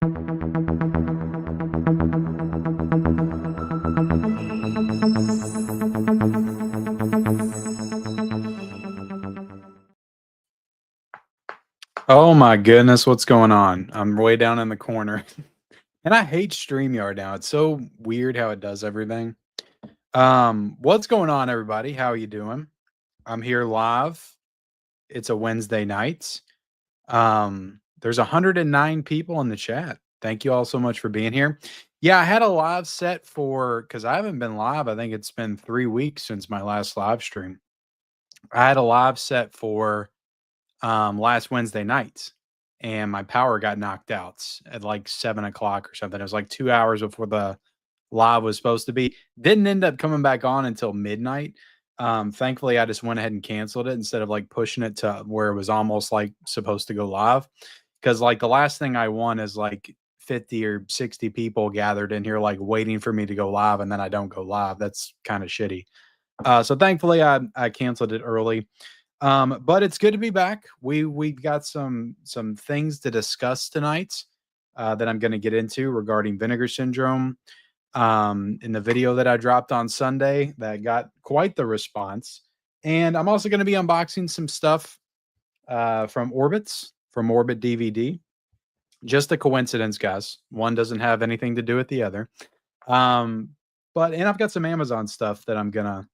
Oh my goodness, what's going on? I'm way down in the corner. And I hate StreamYard now. It's so weird how it does everything. What's going on, everybody? How are you doing? I'm here live. It's a Wednesday night. There's 109 people in the chat. Thank you all so much for being here. Yeah, I had a live set for because I haven't been live. I think it's been 3 weeks since my last live stream. I had a live set for last Wednesday night, and my power got knocked out at like 7 o'clock or something. It was like 2 hours before the live was supposed to be. Didn't end up coming back on until midnight. Thankfully, I just went ahead and canceled it instead of like pushing it to where it was almost like supposed to go live. Because like the last thing I want is like 50 or 60 people gathered in here, like waiting for me to go live, and then I don't go live. That's kind of shitty. So thankfully, I canceled it early. But it's good to be back. We've got some things to discuss tonight that I'm going to get into regarding Vinegar Syndrome. In the video that I dropped on Sunday, that got quite the response, and I'm also going to be unboxing some stuff from ORBITDVD. Just a coincidence, guys. One doesn't have anything to do with the other. And I've got some Amazon stuff that I'm gonna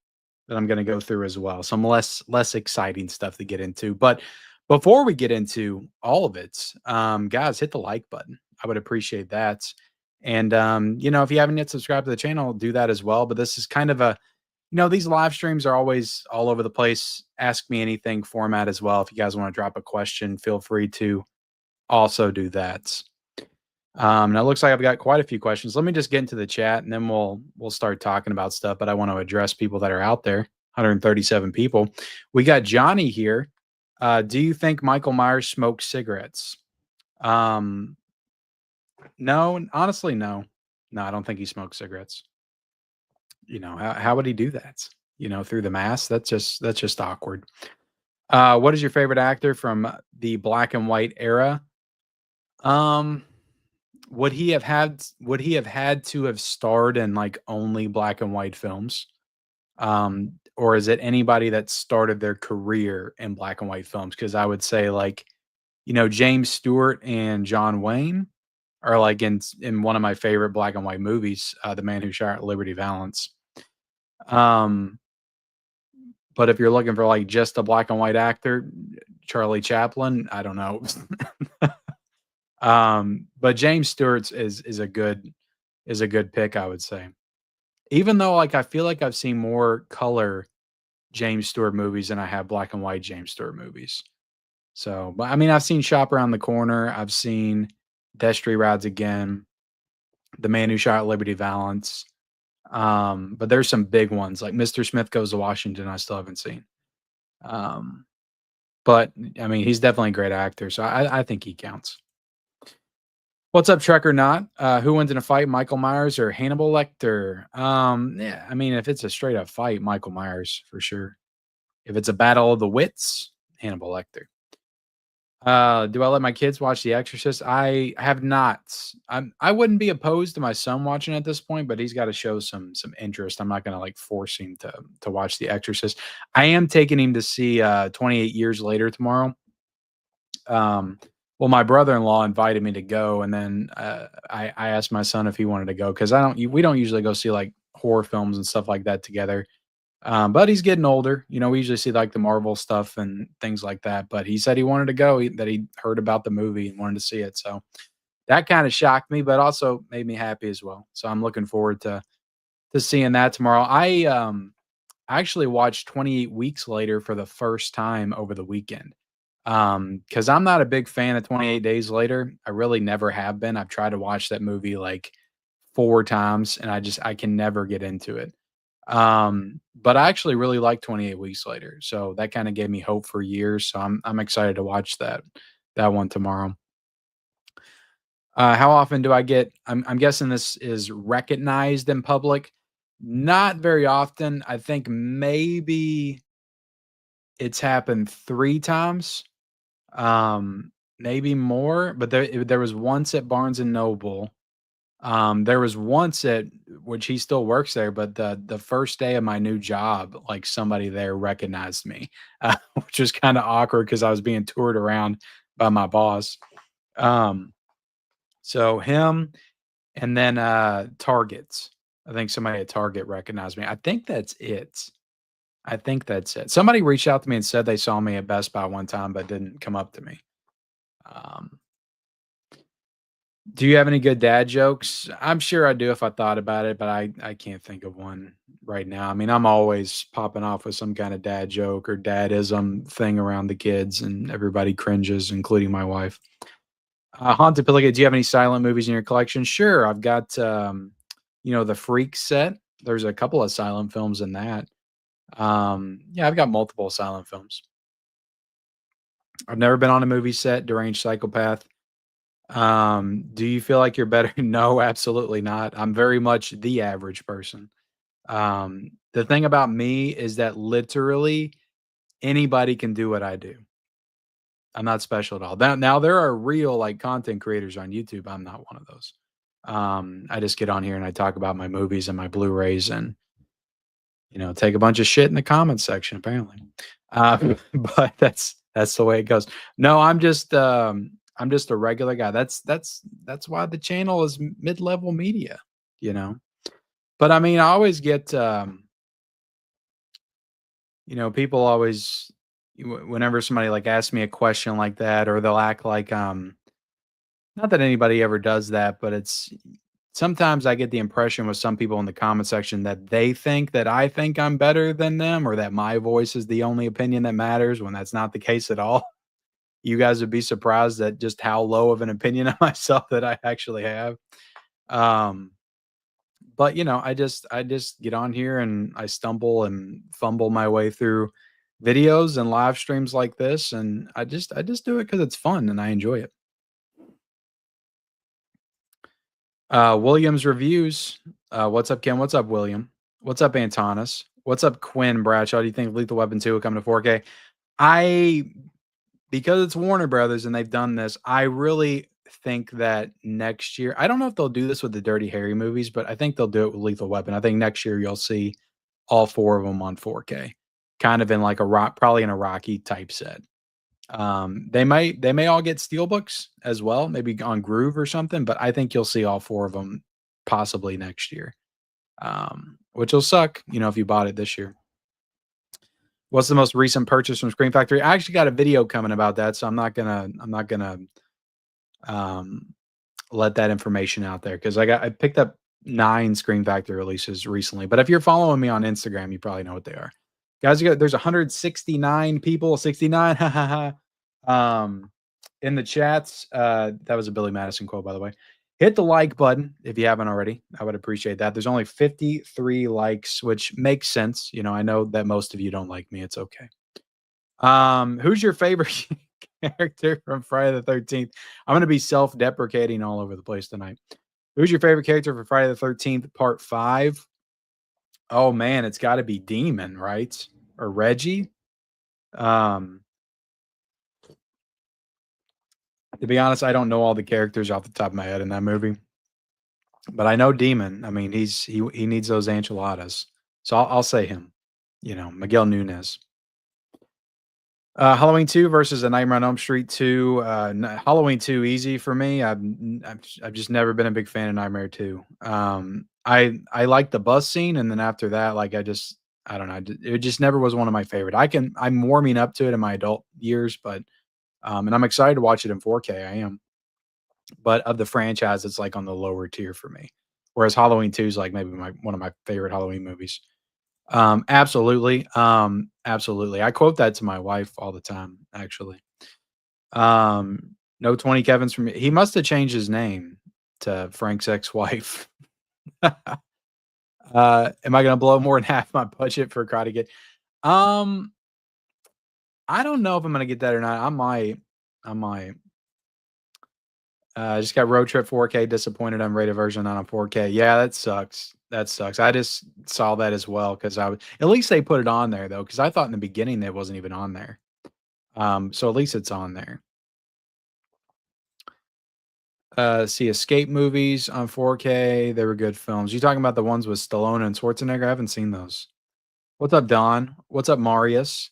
go through as well. Some less exciting stuff to get into. But before we get into all of it, guys, hit the like button. I would appreciate that. And if you haven't yet subscribed to the channel, do that as well. But this is kind of a, these live streams are always all over the place. Ask me anything format as well. If you guys want to drop a question, feel free to also do that. Now it looks like I've got quite a few questions. Let me just get into the chat and then we'll start talking about stuff. But I want to address people that are out there. 137 people. We got Johnny here. Do you think Michael Myers smokes cigarettes? No, honestly, no. No, I don't think he smokes cigarettes. How would he do that? Through the mask? That's just awkward. What is your favorite actor from the black and white era? Would he have had to have starred in like only black and white films? Or is it anybody that started their career in black and white films? Because I would say like, James Stewart and John Wayne are like in one of my favorite black and white movies, The Man Who Shot Liberty Valance. But if you're looking for like just a black and white actor, Charlie Chaplin, I don't know. But James Stewart's is a good pick, I would say. Even though like I feel like I've seen more color James Stewart movies than I have black and white James Stewart movies. So, but I mean, I've seen Shop Around the Corner, I've seen Destry Rides Again, The Man Who Shot Liberty Valance. But there's some big ones like Mr. Smith Goes to Washington I still haven't seen. But I mean, he's definitely a great actor, so I think he counts. What's up, Trek or not? Who wins in a fight, Michael Myers or Hannibal Lecter? Yeah, I mean, if it's a straight up fight, Michael Myers for sure. If it's a battle of the wits, Hannibal Lecter. Do I let my kids watch The Exorcist? I have not. I wouldn't be opposed to my son watching at this point, but he's got to show some interest. I'm not going to like force him to watch The Exorcist. I am taking him to see 28 Years Later tomorrow. Well, my brother-in-law invited me to go, and then I asked my son if he wanted to go because we don't usually go see like horror films and stuff like that together. But he's getting older. We usually see like the Marvel stuff and things like that. But he said he wanted to go, that he heard about the movie and wanted to see it. So that kind of shocked me, but also made me happy as well. So I'm looking forward to seeing that tomorrow. I actually watched 28 Weeks Later for the first time over the weekend. Because I'm not a big fan of 28 Days Later. I really never have been. I've tried to watch that movie like 4 times and I can never get into it. But I actually really like 28 Weeks Later. So that kind of gave me hope for years. So I'm excited to watch that one tomorrow. How often do I get, I'm guessing this is recognized in public? Not very often. I think maybe it's happened 3 times. maybe more, but there was once at Barnes& and Noble. There was once at which he still works there, but the first day of my new job, like, somebody there recognized me, which was kinda awkward because I was being toured around by my boss. Um, so him and then, Targets. I think somebody at Target recognized me. I think that's it. I think that's it. Somebody reached out to me and said they saw me at Best Buy one time, but didn't come up to me. Um Do you have any good dad jokes? I'm sure I do if I thought about it, but I can't think of one right now. I mean, I'm always popping off with some kind of dad joke or dadism thing around the kids, and everybody cringes, including my wife. Haunted Pelican, do you have any silent movies in your collection? Sure, I've got the Freak set. There's a couple of silent films in that. Yeah, I've got multiple silent films. I've never been on a movie set. Deranged Psychopath. Do you feel like you're better? No, absolutely not. I'm very much the average person. The thing about me is that literally anybody can do what I do. I'm not special at all. Now there are real like content creators on YouTube. I'm not one of those. I just get on here and I talk about my movies and my Blu-rays and take a bunch of shit in the comments section apparently. But that's the way it goes. No, I'm just a regular guy. That's why the channel is mid-level media, you know. But I mean, I always get people always whenever somebody like asks me a question like that or they'll act like not that anybody ever does that, but it's sometimes I get the impression with some people in the comment section that they think that I think I'm better than them or that my voice is the only opinion that matters when that's not the case at all. You guys would be surprised at just how low of an opinion of myself that I actually have. Um, but I just get on here and I stumble and fumble my way through videos and live streams like this, and I just do it because it's fun and I enjoy it. Williams reviews. What's up, Ken? What's up, William? What's up, Antonis? What's up, Quinn Bradshaw? Do you think Lethal Weapon 2 will come to 4K? I Because it's Warner Brothers and they've done this, I really think that next year I don't know if they'll do this with the Dirty Harry movies, but I think they'll do it with Lethal Weapon. I think next year you'll see all 4 of them on 4K, kind of in like a rock probably in a Rocky type set. They may all get steelbooks as well, maybe on Groove or something, but I think you'll see all 4 of them possibly next year, which will suck, if you bought it this year. What's the most recent purchase from Screen Factory? I actually got a video coming about that, so I'm not gonna um, let that information out there because I picked up 9 Screen Factory releases recently. But if you're following me on Instagram, you probably know what they are. Guys, there's 169 people, 69, ha ha ha, in the chats. That was a Billy Madison quote, by the way. Hit the like button if you haven't already. I would appreciate that. There's only 53 likes, which makes sense. I know that most of you don't like me. It's okay. Who's your favorite character from Friday the 13th? I'm going to be self-deprecating all over the place tonight. Who's your favorite character for Friday the 13th part 5? Oh man, it's got to be Demon, right? Or Reggie? Um, to be honest, I don't know all the characters off the top of my head in that movie, but I know Demon. I mean, he needs those enchiladas. So I'll say him. Miguel Nunez. Halloween 2 versus A Nightmare on Elm Street 2. Halloween 2 easy for me. I've just never been a big fan of Nightmare 2. I like the bus scene, and then after that, like I don't know, it just never was one of my favorite. I'm warming up to it in my adult years, but and I'm excited to watch it in 4K. I am, but of the franchise, it's like on the lower tier for me. Whereas Halloween 2 is like maybe one of my favorite Halloween movies. Absolutely. Absolutely. I quote that to my wife all the time, actually. No 20 Kevins from me. He must have changed his name to Frank's ex-wife. Am I gonna blow more than half my budget for Karate Kid? Um, I don't know if I'm gonna get that or not. I might. I might. I just got Road Trip 4K disappointed unrated version not on 4K. Yeah, that sucks. That sucks. I just saw that as well because at least they put it on there though, because I thought in the beginning that wasn't even on there. So at least it's on there. See Escape movies on 4K. They were good films. You talking about the ones with Stallone and Schwarzenegger? I haven't seen those. What's up, Don? What's up, Marius?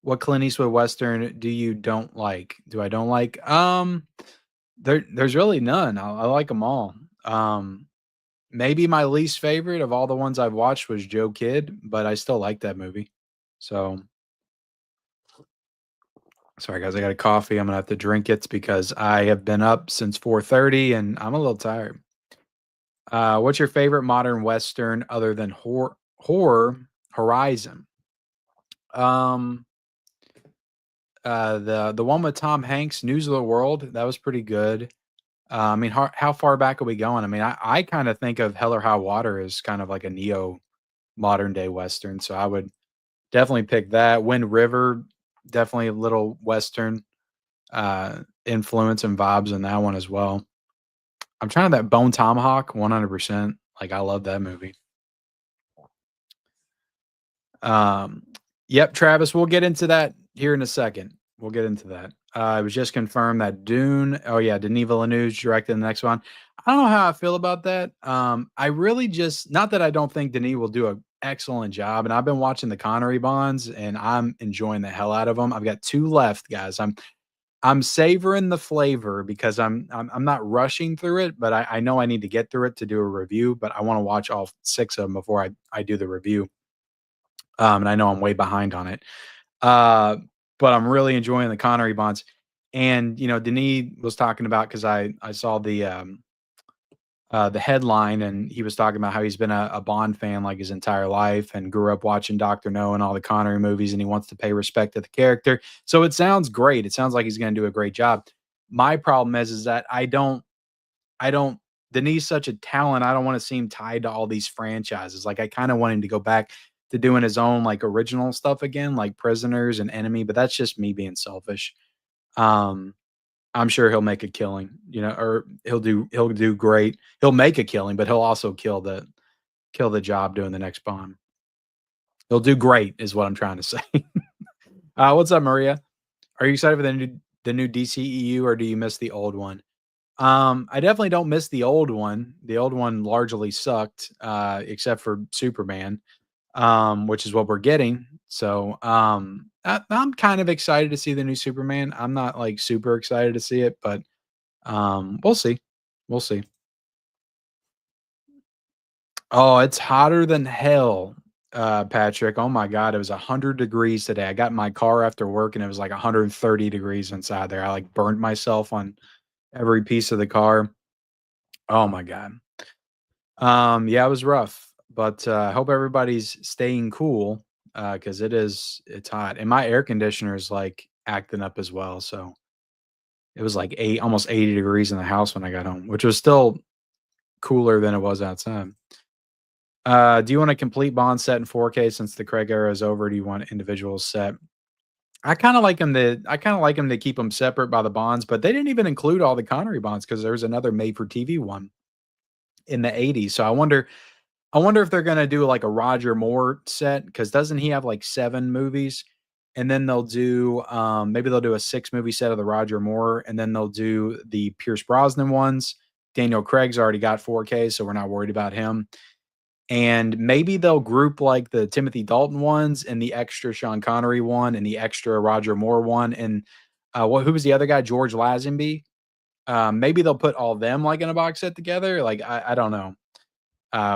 What Clint Eastwood Western do you don't like? Do I don't like? There's really none. I like them all. Maybe my least favorite of all the ones I've watched was Joe Kidd, but I still like that movie. So sorry guys, I got a coffee. I'm gonna have to drink it because I have been up since 4:30 and I'm a little tired. What's your favorite modern Western other than horror Horizon? Um, the one with Tom Hanks, News of the World, that was pretty good. I mean, how far back are we going? I mean, I kind of think of Hell or High Water as kind of like a neo modern day Western. So I would definitely pick that. Wind River, definitely a little Western influence and vibes in that one as well. I'm trying that Bone Tomahawk 100%. Like I love that movie. Um, yep, Travis, we'll get into that here in a second. We'll get into that. It was just confirmed that Dune. Oh yeah, Denis Villeneuve directed the next one. I don't know how I feel about that. I really just not that I don't think Denis will do an excellent job, and I've been watching the Connery Bonds, and I'm enjoying the hell out of them. I've got two left, guys. I'm savoring the flavor because I'm not rushing through it, but I know I need to get through it to do a review. But I want to watch all six of them before I do the review. And I know I'm way behind on it. Uh, but I'm really enjoying the Connery Bonds. And Denis was talking about because I saw the headline, and he was talking about how he's been a Bond fan like his entire life and grew up watching Doctor No and all the Connery movies, and he wants to pay respect to the character. So it sounds great. It sounds like he's going to do a great job. My problem is that I don't. Denis such a talent. I don't want to see him tied to all these franchises. Like I kind of want him to go back to doing his own like original stuff again, like Prisoners and Enemy. But that's just me being selfish. Um, I'm sure he'll make a killing, or he'll do great. He'll make a killing, but he'll also kill the job doing the next Bond. He'll do great, is what I'm trying to say. What's up, Maria? Are you excited for the new DCEU, or do you miss the old one? I definitely don't miss the old one. The old one largely sucked, except for Superman, which is what we're getting. So, I'm kind of excited to see the new Superman. I'm not like super excited to see it, but we'll see. We'll see. Oh, it's hotter than hell, Patrick. Oh my God, it was 100 degrees today. I got in my car after work and it was like 130 degrees inside there. I like burned myself on every piece of the car. Oh my God. Yeah, it was rough, but I hope everybody's staying cool because it's hot, and my air conditioner is like acting up as well. So it was like almost 80 degrees in the house when I got home, which was still cooler than it was outside. Do you want a complete Bond set in 4K since the Craig era is over? Do you want individual set? I kind of like them to keep them separate by the Bonds, but they didn't even include all the Connery Bonds because there was another made for TV one in the 80s. So I wonder if they're gonna do like a Roger Moore set because doesn't he have like 7 movies? And then maybe they'll do a 6-movie set of the Roger Moore, and then they'll do the Pierce Brosnan ones. Daniel Craig's already got 4K, so we're not worried about him. And maybe they'll group like the Timothy Dalton ones and the extra Sean Connery one and the extra Roger Moore one. And who was the other guy? George Lazenby. Maybe they'll put all them like in a box set together. Like I don't know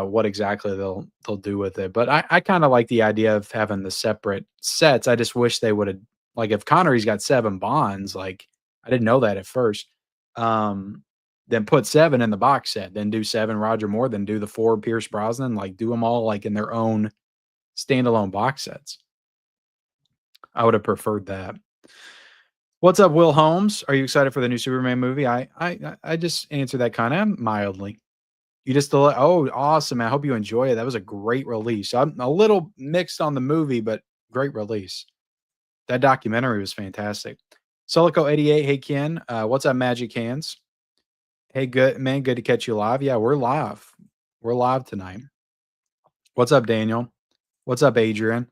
what exactly they'll do with it. But I kind of like the idea of having the separate sets. I just wish they would have like if Connery's got 7 Bonds, like I didn't know that at first. Um, then put 7 in the box set, then do 7 Roger Moore, then do the 4 Pierce Brosnan, like do them all like in their own standalone box sets. I would have preferred that. What's up, Will Holmes? Are you excited for the new Superman movie? I just answered that kind of mildly. You just awesome, man. I hope you enjoy it. That was a great release. I'm a little mixed on the movie, but great release. That documentary was fantastic. Solico 88, hey Ken. What's up, Magic Hands? Hey, good man, good to catch you live. Yeah, we're live. We're live tonight. What's up, Daniel? What's up, Adrian?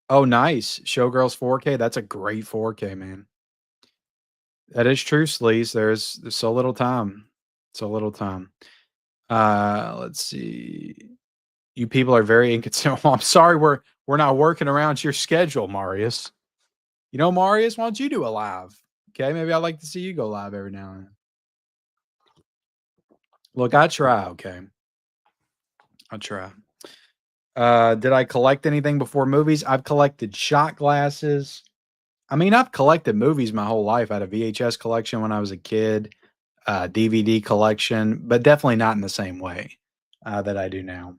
Oh, nice. Showgirls 4K. That's a great 4K, man. That is true, Sleaze. There's so little time. So little time. Let's see. You people are very inconsistent. Well, I'm sorry we're not working around your schedule, Marius. You know, Marius, why don't you do a live? Okay, maybe I'd like to see you go live every now and then. Look, I try, okay. I try. Did I collect anything before movies? I've collected shot glasses. I mean, I've collected movies my whole life. I had a VHS collection when I was a kid, DVD collection, but definitely not in the same way that I do now.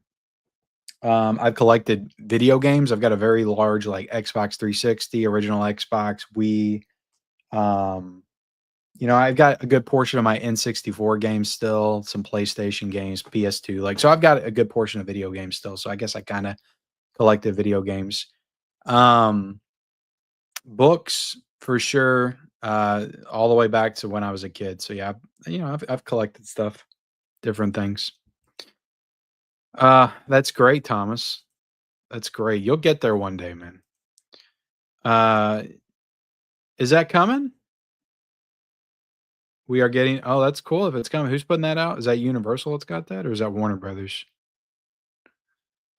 I've collected video games. I've got a very large like Xbox 360, original Xbox, Wii. Um, I've got a good portion of my N64 games still, some PlayStation games, PS2. Like, so I've got a good portion of video games still. So I guess I kind of collected video games. Um, Books for sure, all the way back to when I was a kid. So yeah, I've collected stuff, different things. That's great, Thomas. That's great. You'll get there one day, man. Uh, is that coming? We are getting. Oh, that's cool. If it's coming, who's putting that out? Is that Universal that's got that, or is that Warner Brothers?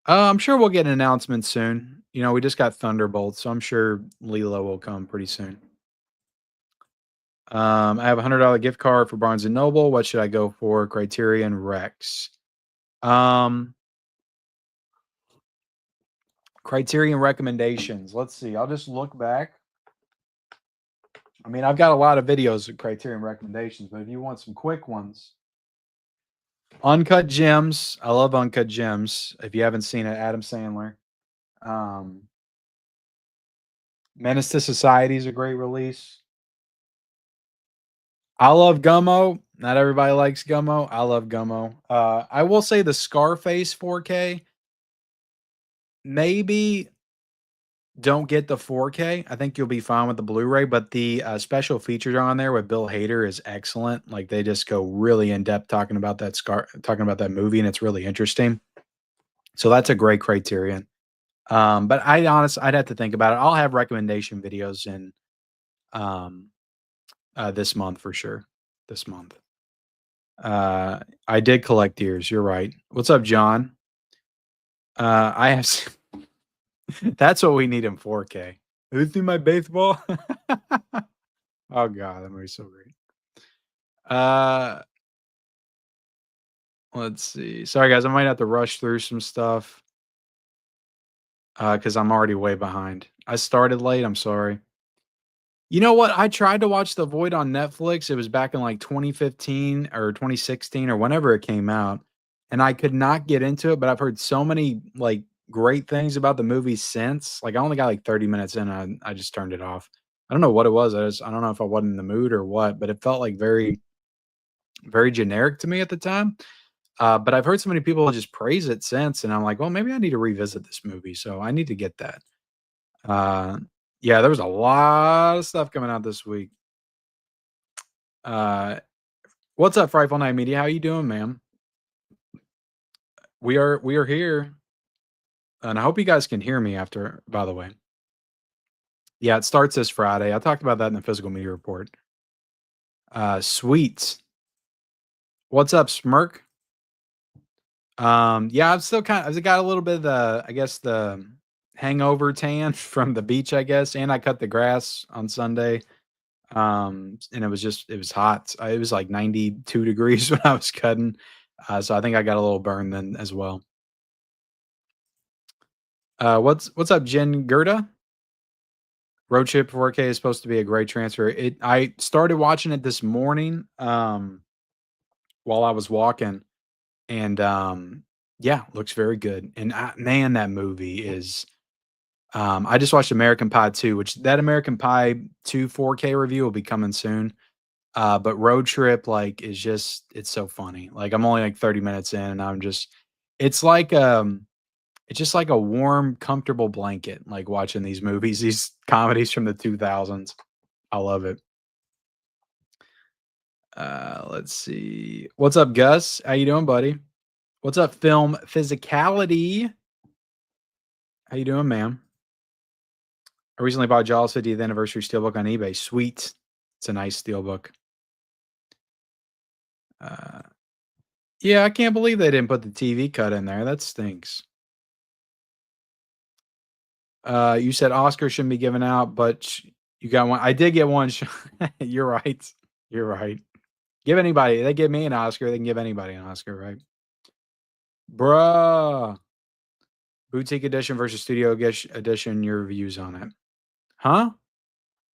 I'm sure we'll get an announcement soon. We just got Thunderbolt, so I'm sure Lilo will come pretty soon. I have $100 gift card for Barnes and Noble. What should I go for? Criterion Rex. Um, Criterion recommendations. Let's see. I'll just look back. I mean, I've got a lot of videos of Criterion recommendations, but if you want some quick ones, Uncut Gems. I love Uncut Gems. If you haven't seen it, Adam Sandler. Um, Menace to Society is a great release. I love Gummo. Not everybody likes Gummo. I love Gummo. I will say the Scarface 4K. Maybe don't get the 4K. I think you'll be fine with the Blu-ray, but the special features on there with Bill Hader is excellent. Like they just go really in depth talking about that movie, and it's really interesting. So that's a great criterion. But I'd have to think about it. I'll have recommendation videos in um this month for sure. This month. I did collect ears. You're right. What's up, John? I have. That's what we need in 4K. Who threw my baseball? Oh god, that movie's so great. Uh, let's see. Sorry guys, I might have to rush through some stuff because I'm already way behind. I started late. I'm sorry. You know what? I tried to watch The Void on Netflix. It was back in like 2015 or 2016 or whenever it came out, and I could not get into it. But I've heard so many like great things about the movie since. Like I only got like 30 minutes in, and I just turned it off. I don't know what it was. I don't know if I wasn't in the mood or what, but it felt like very very generic to me at the time. But I've heard so many people just praise it since, and I'm like, well, maybe I need to revisit this movie. So I need to get that. Uh, yeah, there was a lot of stuff coming out this week. Uh, what's up, Frightful Night Media? How you doing, ma'am? We are here, and I hope you guys can hear me after. By the way, yeah, it starts this Friday. I talked about that in the physical media report. Sweet. What's up, Smirk? Yeah, I've got a little bit of the, I guess, the hangover tan from the beach, I guess, and I cut the grass on Sunday. And it was hot. It was like 92 degrees when I was cutting. So I think I got a little burn then as well. What's up, Jen Gerda? Road Trip 4K is supposed to be a great transfer. I started watching it this morning while I was walking, and yeah, looks very good. And man, that movie is. I just watched American Pie 2, which that American Pie 2 4K review will be coming soon. But Road Trip, like, is just it's so funny. Like, I'm only like 30 minutes in, and it's like it's just like a warm, comfortable blanket, like watching these movies, these comedies from the 2000s. I love it. Let's see. What's up, Gus? How you doing, buddy? What's up, Film Physicality? How you doing, ma'am? I recently bought Jaws 50th anniversary steelbook on eBay. Sweet. It's a nice steelbook. Uh, yeah, I can't believe they didn't put the TV cut in there. That stinks. You said Oscar shouldn't be given out, but you got one. I did get one. You're right. You're right. Give anybody. They give me an Oscar. They can give anybody an Oscar, right? Bruh. Boutique edition versus studio edition. Your views on it? Huh?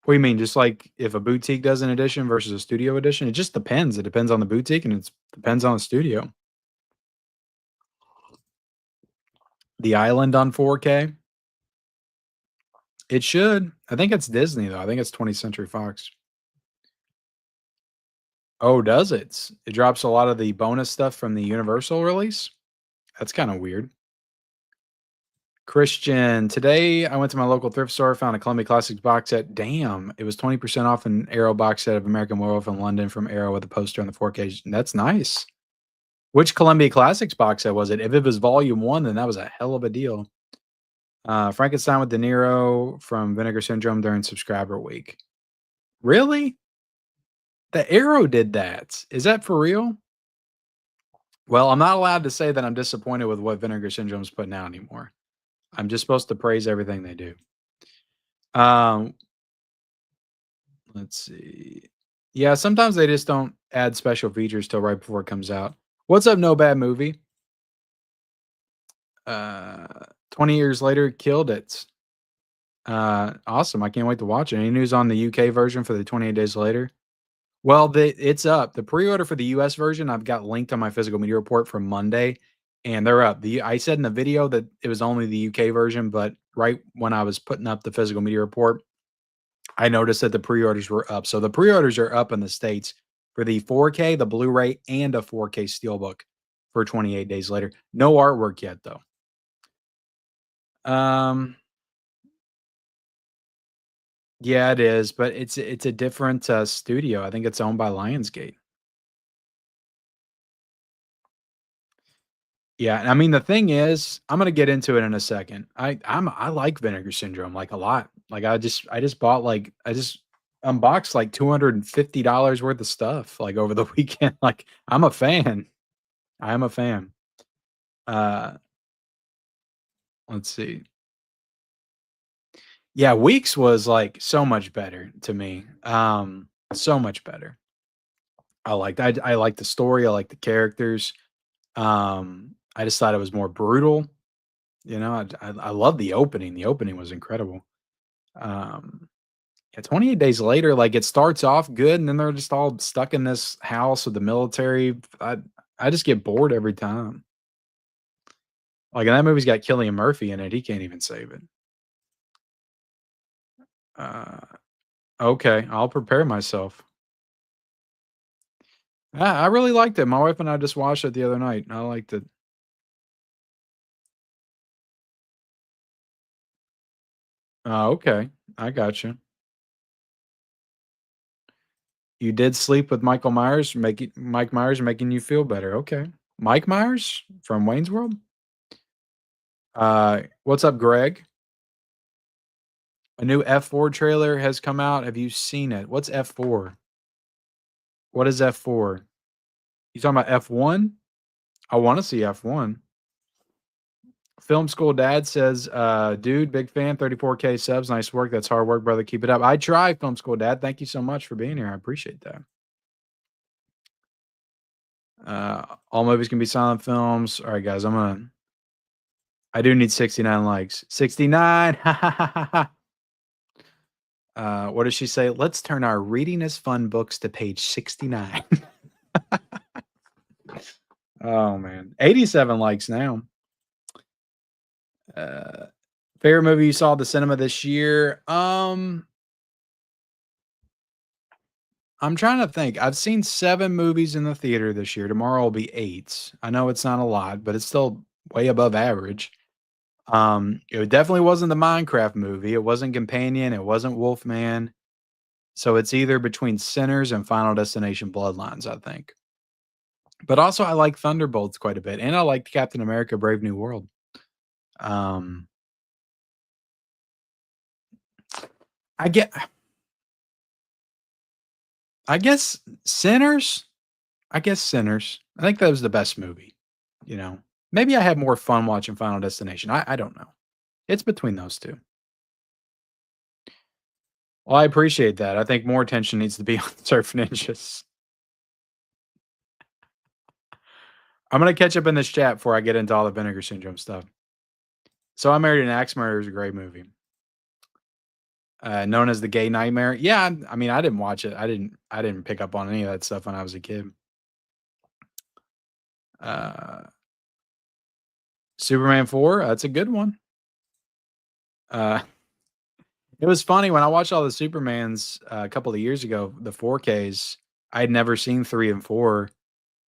What do you mean? Just like if a boutique does an edition versus a studio edition? It just depends. It depends on the boutique and it depends on the studio. The Island on 4K? It should. I think it's Disney, though. I think it's 20th Century Fox. Oh, does it? It drops a lot of the bonus stuff from the Universal release? That's kind of weird. Christian, today I went to my local thrift store, found a Columbia Classics box set. Damn, it was 20% off an Arrow box set of American Werewolf in London from Arrow with a poster on the 4K. That's nice. Which Columbia Classics box set was it? If it was volume 1, then that was a hell of a deal. Frankenstein with De Niro from Vinegar Syndrome during subscriber week. Really? The Arrow did that. Is that for real? Well, I'm not allowed to say that I'm disappointed with what Vinegar Syndrome's putting out anymore. I'm just supposed to praise everything they do. Um, let's see. Yeah, sometimes they just don't add special features till right before it comes out. What's up, No Bad Movie? 20 years later, killed it. Awesome. I can't wait to watch it. Any news on the UK version for the 28 days later? Well, it's up. The pre-order for the US version, I've got linked on my physical media report from Monday, and they're up. I said in the video that it was only the UK version, but right when I was putting up the physical media report, I noticed that the pre-orders were up. So the pre-orders are up in the States for the 4K, the Blu-ray, and a 4K Steelbook for 28 days later. No artwork yet, though. Yeah, it is, but it's a different studio. I think it's owned by Lionsgate. Yeah, and I mean the thing is, I'm gonna get into it in a second. I like Vinegar Syndrome like a lot. Like I just bought like I just unboxed like $250 worth of stuff like over the weekend. Like I'm a fan. I am a fan. Uh let's see. Yeah, Weeks was like so much better to me. So much better. I liked the story, I liked the characters. I just thought it was more brutal. You know, I love the opening. The opening was incredible. Um, yeah, 28 days later, like it starts off good, and then they're just all stuck in this house with the military. I just get bored every time. Like, and that movie's got Cillian Murphy in it. He can't even save it. Uh, okay, I'll prepare myself. I really liked it. My wife and I just watched it the other night. I liked it. Okay, I got you. You did sleep with Michael Myers, making Mike Myers making you feel better. Okay. Mike Myers from Wayne's World? What's up, Greg? A new F4 trailer has come out. Have you seen it? What's F4? What is F4? You talking about F1? I want to see F1. Film School Dad says, dude, big fan, 34K subs. Nice work. That's hard work, brother. Keep it up. I try, Film School Dad. Thank you so much for being here. I appreciate that. All movies can be silent films. All right, guys, I do need 69 likes. 69. What does she say? Let's turn our reading is fun books to page 69. Oh man. 87 likes now. Uh favorite movie you saw at the cinema this year? I'm trying to think. I've seen 7 movies in the theater this year. Tomorrow will be 8. I know it's not a lot, but it's still way above average. It definitely wasn't the Minecraft movie. It wasn't Companion. It wasn't Wolfman. So it's either between Sinners and Final Destination Bloodlines, I think. But also, I like Thunderbolts quite a bit, and I liked Captain America: Brave New World. Um, I get I guess Sinners? I guess Sinners. I think that was the best movie, you know? Maybe I had more fun watching Final Destination. I don't know. It's between those 2. Well, I appreciate that. I think more attention needs to be on Surf Ninjas. I'm gonna catch up in this chat before I get into all the Vinegar Syndrome stuff. So I Married an Axe Murderer is a great movie. Known as The Gay Nightmare. Yeah, I mean, I didn't watch it. I didn't pick up on any of that stuff when I was a kid. Uh, Superman 4, that's a good one. Uh, it was funny when I watched all the Supermans a couple of years ago, the 4Ks. I had never seen 3 and 4,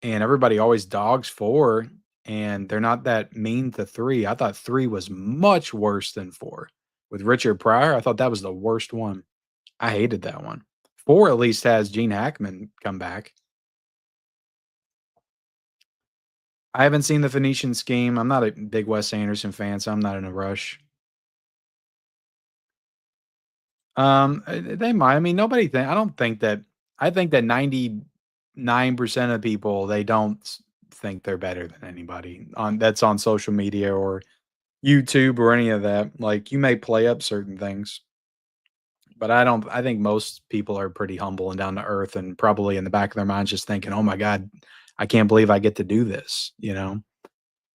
and everybody always dogs 4, and they're not that mean to 3. I thought 3 was much worse than 4. With Richard Pryor, I thought that was the worst one. I hated that one. 4 at least has Gene Hackman come back. I haven't seen The Phoenician Scheme. I'm not a big Wes Anderson fan, so I'm not in a rush. They might. I mean, nobody think. I don't think that. I think that 99% of people they don't think they're better than anybody on that's on social media or YouTube or any of that. Like you may play up certain things, but I don't. I think most people are pretty humble and down to earth, and probably in the back of their minds just thinking, "Oh my god, I can't believe I get to do this," you know.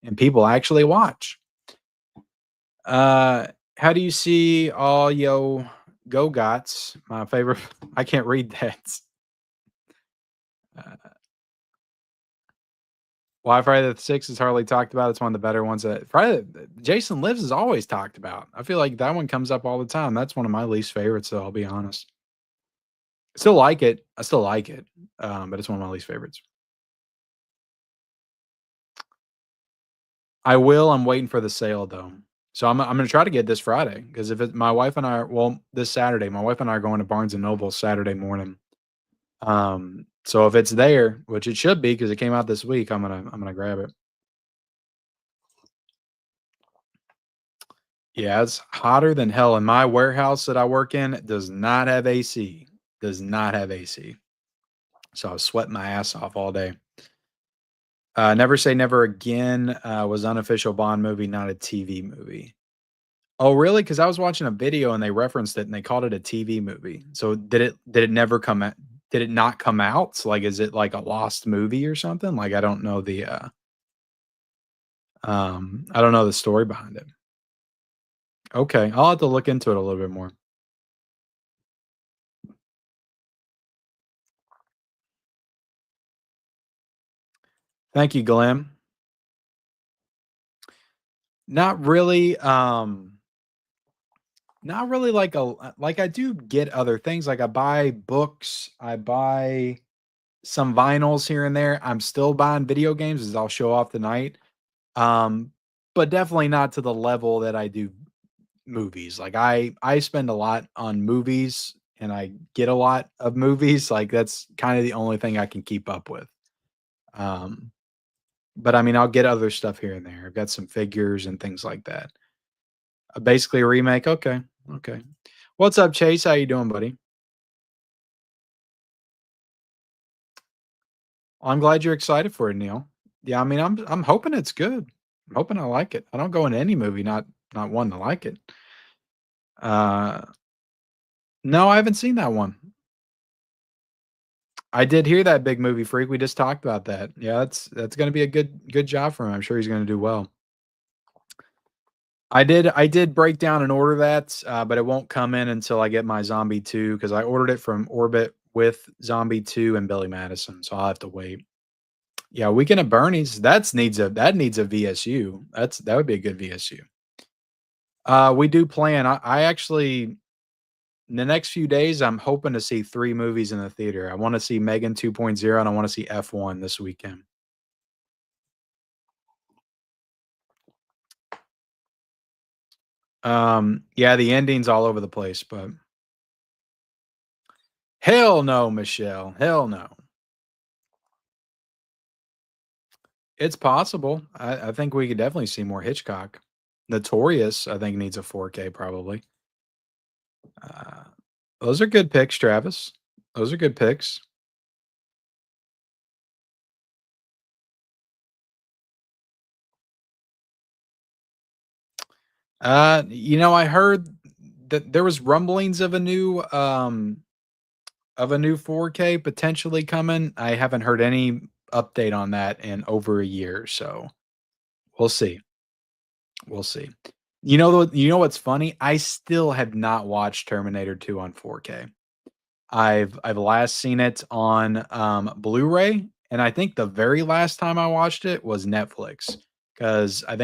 And people actually watch. Uh, how do you see all yo go gots? My favorite. I can't read that. Uh, why Friday the Sixth is hardly talked about. It's one of the better ones. That Friday Jason Lives is always talked about. I feel like that one comes up all the time. That's one of my least favorites, though. I'll be honest. Still like it. I still like it, but it's one of my least favorites. I will. I'm waiting for the sale though. So I'm gonna try to get this Friday because if it, my wife and I are well this Saturday, my wife and I are going to Barnes and Noble Saturday morning. So if it's there, which it should be because it came out this week, I'm gonna grab it. Yeah, it's hotter than hell. And my warehouse that I work in does not have AC. Does not have AC. So I was sweating my ass off all day. Never Say Never Again was unofficial Bond movie, not a TV movie. Oh, really? Because I was watching a video and they referenced it and they called it a TV movie. So did it never come out? Did it not come out? So like, is it like a lost movie or something? Like, I don't know the story behind it. Okay, I'll have to look into it a little bit more. Thank you, Glenn. Not really. Not really like I do get other things. Like I buy books, I buy some vinyls here and there. I'm still buying video games as I'll show off tonight. Um, but definitely not to the level that I do movies. Like I spend a lot on movies and I get a lot of movies. Like that's kind of the only thing I can keep up with. Um, but I mean, I'll get other stuff here and there. I've got some figures and things like that. Basically a remake. Okay. Okay. What's up, Chase? How you doing, buddy? I'm glad you're excited for it, Neil. Yeah, I mean, I'm hoping it's good. I'm hoping I like it. I don't go into any movie not wanting to like it. Uh, no, I haven't seen that one. I did hear that Big Movie Freak. We just talked about that. Yeah, that's going to be a good job for him. I'm sure he's going to do well. I did break down and order that, but it won't come in until I get my Zombie 2 because I ordered it from Orbit with Zombie 2 and Billy Madison, so I'll have to wait. Yeah, Weekend at Bernie's, that needs a VSU. That would be a good VSU. We do plan. I actually in the next few days, I'm hoping to see 3 movies in the theater. I wanna see Megan 2.0 and I wanna see F1 this weekend. Yeah, the ending's all over the place, but hell no, Michelle. Hell no. It's possible. I think we could definitely see more Hitchcock. Notorious, I think, needs a 4K probably. Uh, those are good picks, Travis. Those are good picks. I heard that there was rumblings of a new 4K potentially coming. I haven't heard any update on that in over a year, so we'll see. We'll see. You know what's funny? I still have not watched Terminator 2 on 4K. I've last seen it on, Blu-ray, and I think the very last time I watched it was Netflix, because I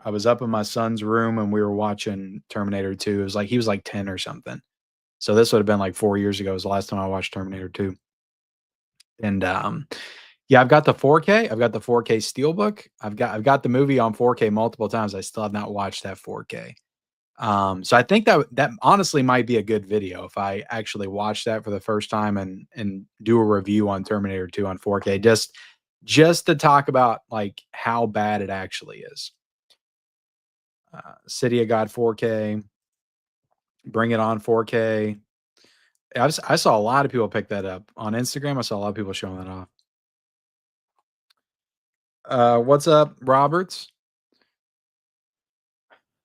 was up in my son's room and we were watching Terminator 2. It was like he was like 10 or something. So this would have been like 4 years ago was the last time I watched Terminator 2. And, yeah, I've got the 4K. I've got the 4K Steelbook. I've got the movie on 4K multiple times. I still have not watched that 4K. So I think that honestly might be a good video if I actually watch that for the first time and do a review on Terminator 2 on 4K, just to talk about like how bad it actually is. City of God 4K, Bring It On 4K. I saw a lot of people pick that up on Instagram. I saw a lot of people showing that off. What's up, Roberts?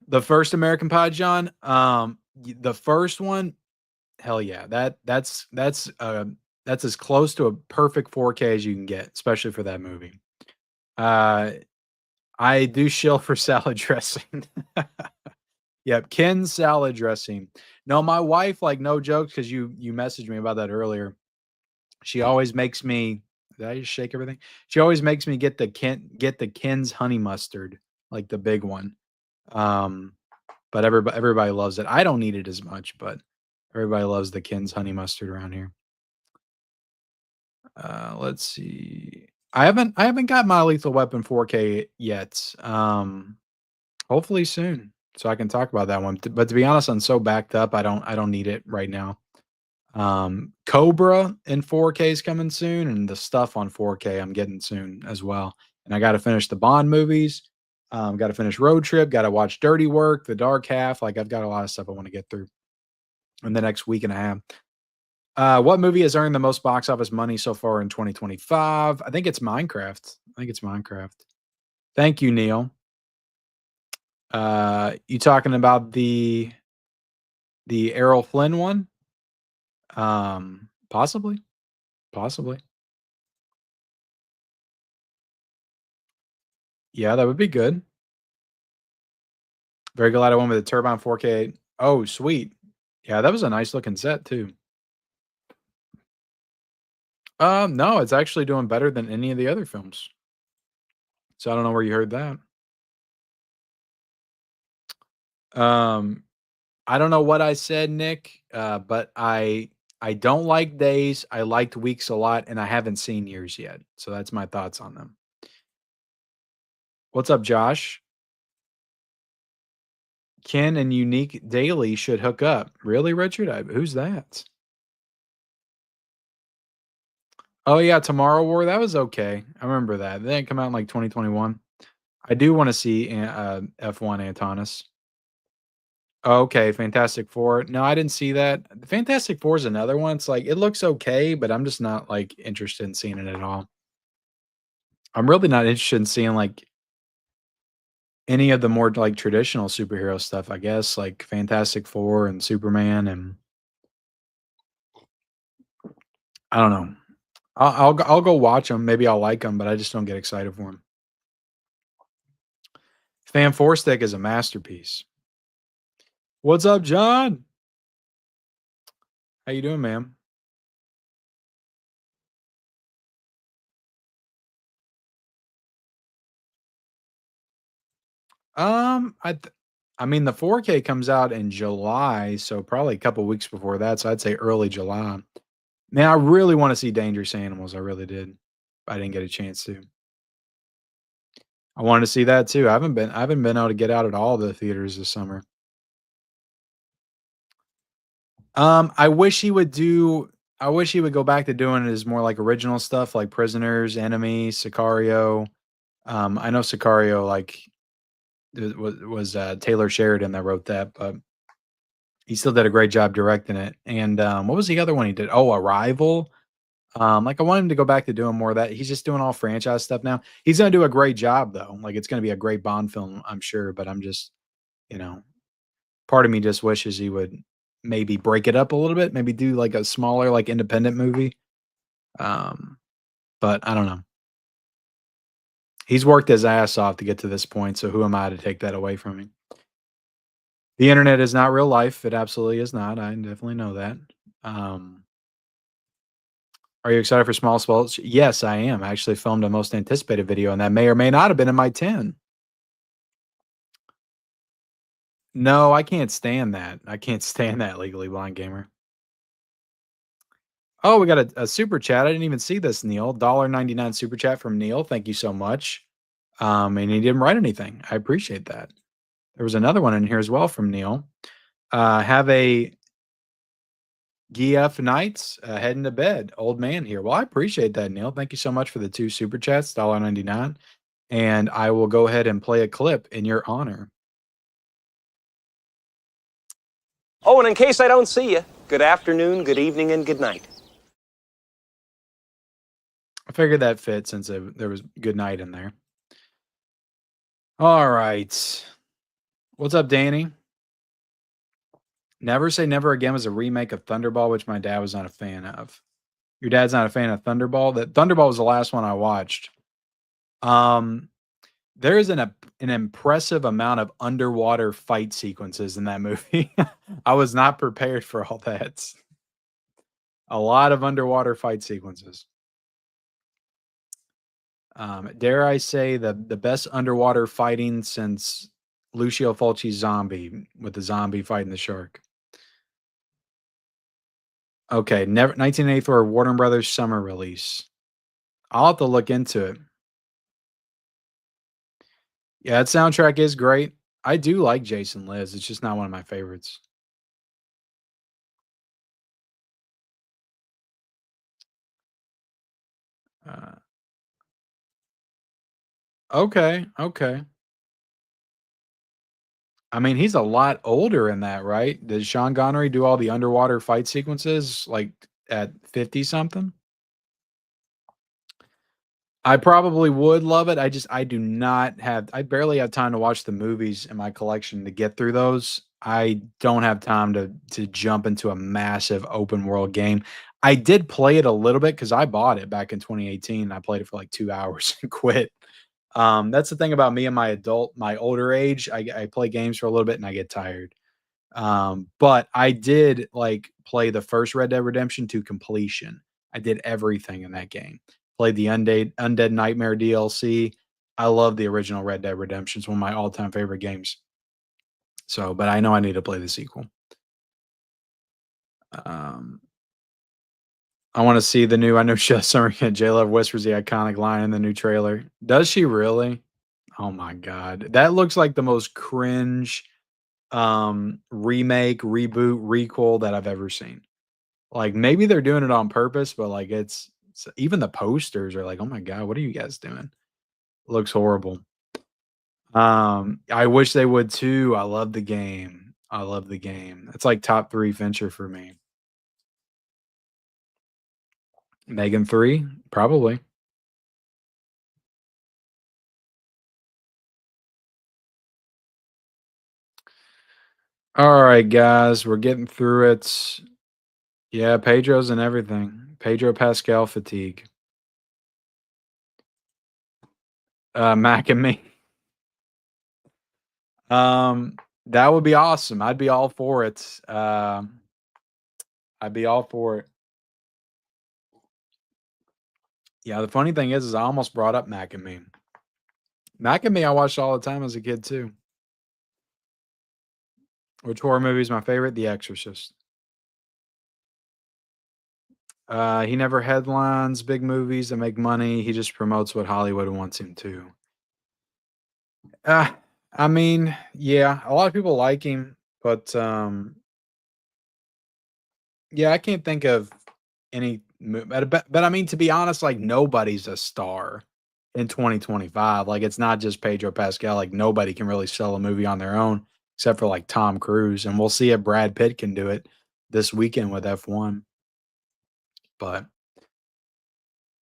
The first American Pie, John. The first one, hell yeah. That's as close to a perfect 4K as you can get, especially for that movie. Uh, I do shill for salad dressing. Yep, Ken's salad dressing. No, my wife, like, no jokes, because you messaged me about that earlier. She always makes me did I just shake everything? She always makes me get the Ken's honey mustard, like the big one. Um, but everybody loves it. I don't need it as much, but everybody loves the Ken's honey mustard around here. Let's see. I haven't got my Lethal Weapon 4K yet. Hopefully soon, so I can talk about that one. But to be honest, I'm so backed up. I don't need it right now. Cobra in 4K is coming soon, and the stuff on 4K I'm getting soon as well. And I got to finish the Bond movies. Got to finish Road Trip. Got to watch Dirty Work, The Dark Half. Like I've got a lot of stuff I want to get through in the next week and a half. What movie has earned the most box office money so far in 2025? I think it's Minecraft. I think it's Minecraft. Thank you, Neil. You talking about the Errol Flynn one? Possibly, possibly. Yeah, that would be good. Very glad I went with the Turbine 4K. Oh, sweet. Yeah, that was a nice looking set too. No, it's actually doing better than any of the other films. So I don't know where you heard that. Um, I don't know what I said, Nick, but I don't like days. I liked weeks a lot, and I haven't seen years yet. So that's my thoughts on them. What's up, Josh? Ken and Unique Daily should hook up. Really, Richard? Who's that? Oh yeah, Tomorrow War. That was okay. I remember that. That didn't come out in like 2021. I do want to see F1 Antonis. Okay, Fantastic Four. No, I didn't see that. Fantastic Four is another one. It's like it looks okay, but I'm just not like interested in seeing it at all. I'm really not interested in seeing like any of the more like traditional superhero stuff, I guess, like Fantastic Four and Superman, and I don't know. I'll go watch them. Maybe I'll like them, but I just don't get excited for them. Fan Four Stick is a masterpiece. What's up, John? How you doing, ma'am? I mean, the 4K comes out in July, so probably a couple weeks before that. So I'd say early July. Man, I really want to see Dangerous Animals. I really did. I didn't get a chance to. I wanted to see that too. I haven't been able to get out at all the theaters this summer. I wish he would do. I wish he would go back to doing his more like original stuff, like Prisoners, Enemy, Sicario. I know Sicario like was Taylor Sheridan that wrote that, but he still did a great job directing it. And what was the other one he did? Oh, Arrival. Like I want him to go back to doing more of that. He's just doing all franchise stuff now. He's gonna do a great job though. Like it's gonna be a great Bond film, I'm sure. But I'm just, you know, part of me just wishes he would maybe break it up a little bit, maybe do like a smaller, like independent movie. Um, but I don't know. He's worked his ass off to get to this point, so who am I to take that away from him? The internet is not real life. It absolutely is not. I definitely know that. Um, are you excited for Small Spells? Yes, I am. I actually filmed a most anticipated video, and that may or may not have been in my 10. No, I can't stand that. I can't stand that, Legally Blind Gamer. Oh, we got a super chat. I didn't even see this, Neil. $1.99 super chat from Neil. Thank you so much. And he didn't write anything. I appreciate that. There was another one in here as well from Neil. Have a GF nights, heading to bed. Old man here. Well, I appreciate that, Neil. Thank you so much for the 2 super chats, $1.99. And I will go ahead and play a clip in your honor. Oh, and in case I don't see you, good afternoon, good evening, and good night. I figured that fit since there was good night in there. All right. What's up, Danny? Never Say Never Again was a remake of Thunderball, which my dad was not a fan of. Your dad's not a fan of Thunderball? That Thunderball was the last one I watched. There is an impressive amount of underwater fight sequences in that movie. I was not prepared for all that. A lot of underwater fight sequences. Dare I say the best underwater fighting since Lucio Fulci's Zombie, with the zombie fighting the shark. Okay, 1984 Warner Brothers summer release. I'll have to look into it. Yeah, that soundtrack is great. I do like Jason Liz. It's just not one of my favorites. Okay, okay. I mean, he's a lot older in that, right? Did Sean Connery do all the underwater fight sequences like at 50 something? I probably would love it. I do not have I barely have time to watch the movies in my collection to get through those. I don't have time to jump into a massive open world game. I did play it a little bit because I bought it back in 2018. I played it for like 2 hours and quit. That's the thing about me and my older age. I play games for a little bit and I get tired. But I did like play the first Red Dead Redemption to completion. I did everything in that game. Played the Undead Nightmare DLC. I love the original Red Dead Redemption. It's one of my all-time favorite games. So, but I know I need to play the sequel. I want to see the new. I know she has Summer J Love whispers the iconic line in the new trailer. Does she really? Oh my god, that looks like the most cringe remake, reboot, recall that I've ever seen. Like maybe they're doing it on purpose, but like it's even the posters are like, oh my god, what are you guys doing? Looks horrible. I wish they would too. I love the game. I love the game. It's like top 3 Fincher for me. Megan 3, probably. All right, guys, we're getting through it. Yeah, Pedro's and everything. Pedro Pascal fatigue. Mac and me. That would be awesome. I'd be all for it. I'd be all for it. Yeah, the funny thing is I almost brought up Mac and Me. Mac and Me I watched all the time as a kid too. Which horror movie is my favorite? The Exorcist. He never headlines big movies that make money. He just promotes what Hollywood wants him to. I mean, yeah, a lot of people like him, but yeah, I can't think of any. But I mean, to be honest, like nobody's a star in 2025. Like it's not just Pedro Pascal. Like nobody can really sell a movie on their own except for like Tom Cruise, and we'll see if Brad Pitt can do it this weekend with F1. But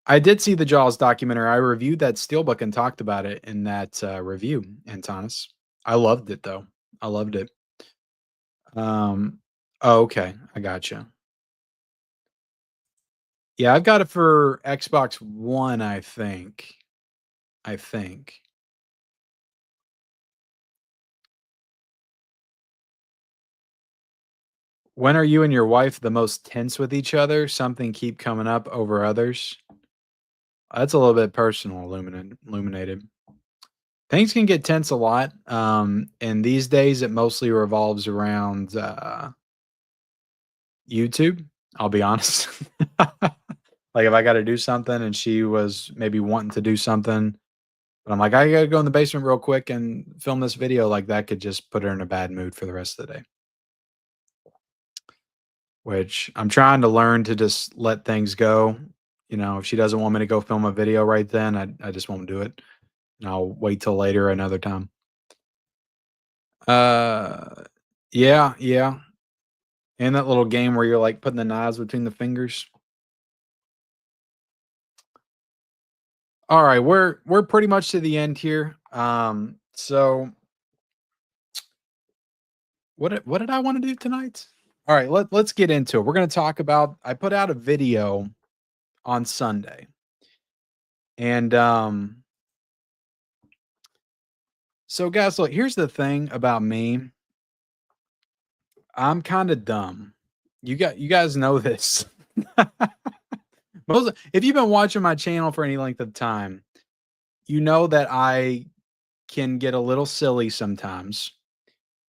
I did see the Jaws documentary. I reviewed that steelbook and talked about it in that review, Antonis. I loved it though. I loved it. Oh, okay, I gotcha. Yeah, I've got it for Xbox One, I think. I think. When are you and your wife the most tense with each other? Something keep coming up over others? That's a little bit personal, illuminated. Things can get tense a lot. And these days it mostly revolves around YouTube. I'll be honest. Like if I got to do something and she was maybe wanting to do something, but I'm like, I gotta go in the basement real quick and film this video, like that could just put her in a bad mood for the rest of the day. Which I'm trying to learn to just let things go. You know, if she doesn't want me to go film a video right then, I just won't do it. And I'll wait till later another time. Uh yeah, yeah. And that little game where you're like putting the knives between the fingers. All right, we're pretty much to the end here. So what did I want to do tonight? All right, let's get into it. We're going to talk about I put out a video on Sunday. And so guys, look, here's the thing about me. I'm kind of dumb. You guys know this. If you've been watching my channel for any length of time, you know that I can get a little silly sometimes.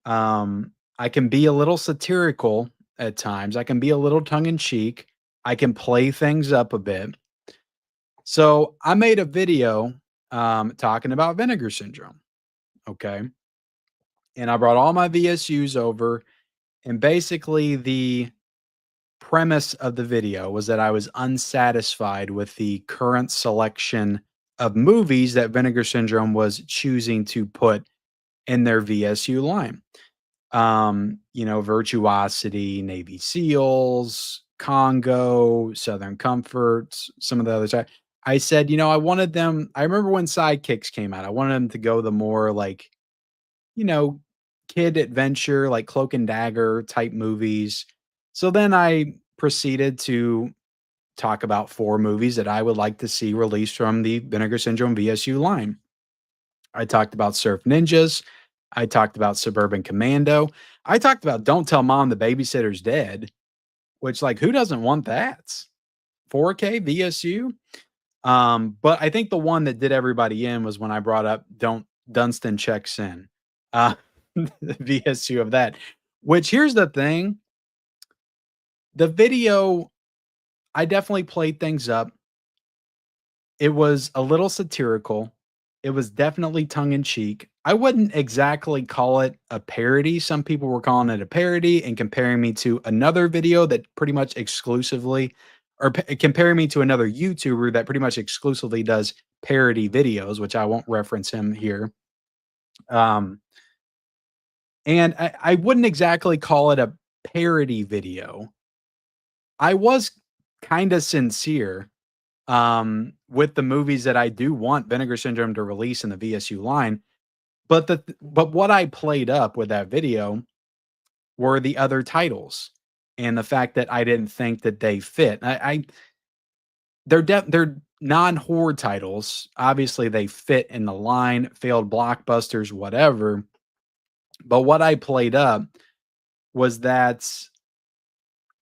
I can be a little satirical at times. I can be a little tongue in cheek. I can play things up a bit. So I made a video talking about Vinegar Syndrome. Okay. And I brought all my VSUs over. And basically, the premise of the video was that I was unsatisfied with the current selection of movies that Vinegar Syndrome was choosing to put in their VSU line. Virtuosity, Navy SEALs, Congo, Southern Comforts, some of the others. I said, I wanted them. I remember when Sidekicks came out, I wanted them to go the more like, you know, kid adventure, like Cloak and Dagger type movies. So then I proceeded to talk about 4 movies that I would like to see released from the Vinegar Syndrome VSU line. I talked about Surf Ninjas. I talked about Suburban Commando. I talked about Don't Tell Mom the Babysitter's Dead, which, like, who doesn't want that? 4K VSU. But I think the one that did everybody in was when I brought up Don't Dunstan Checks In, the VSU of that. Which here's the thing, the video, I definitely played things up. It was a little satirical. It was definitely tongue in cheek. I wouldn't exactly call it a parody. Some people were calling it a parody and comparing me to another video that pretty much exclusively, or comparing me to another YouTuber that pretty much exclusively does parody videos, which I won't reference him here. Um, and I wouldn't exactly call it a parody video. I was kind of sincere with the movies that I do want Vinegar Syndrome to release in the VSU line. But what I played up with that video were the other titles and the fact that I didn't think that they fit. They're non-horror titles. Obviously, they fit in the line, failed blockbusters, whatever. But what I played up was that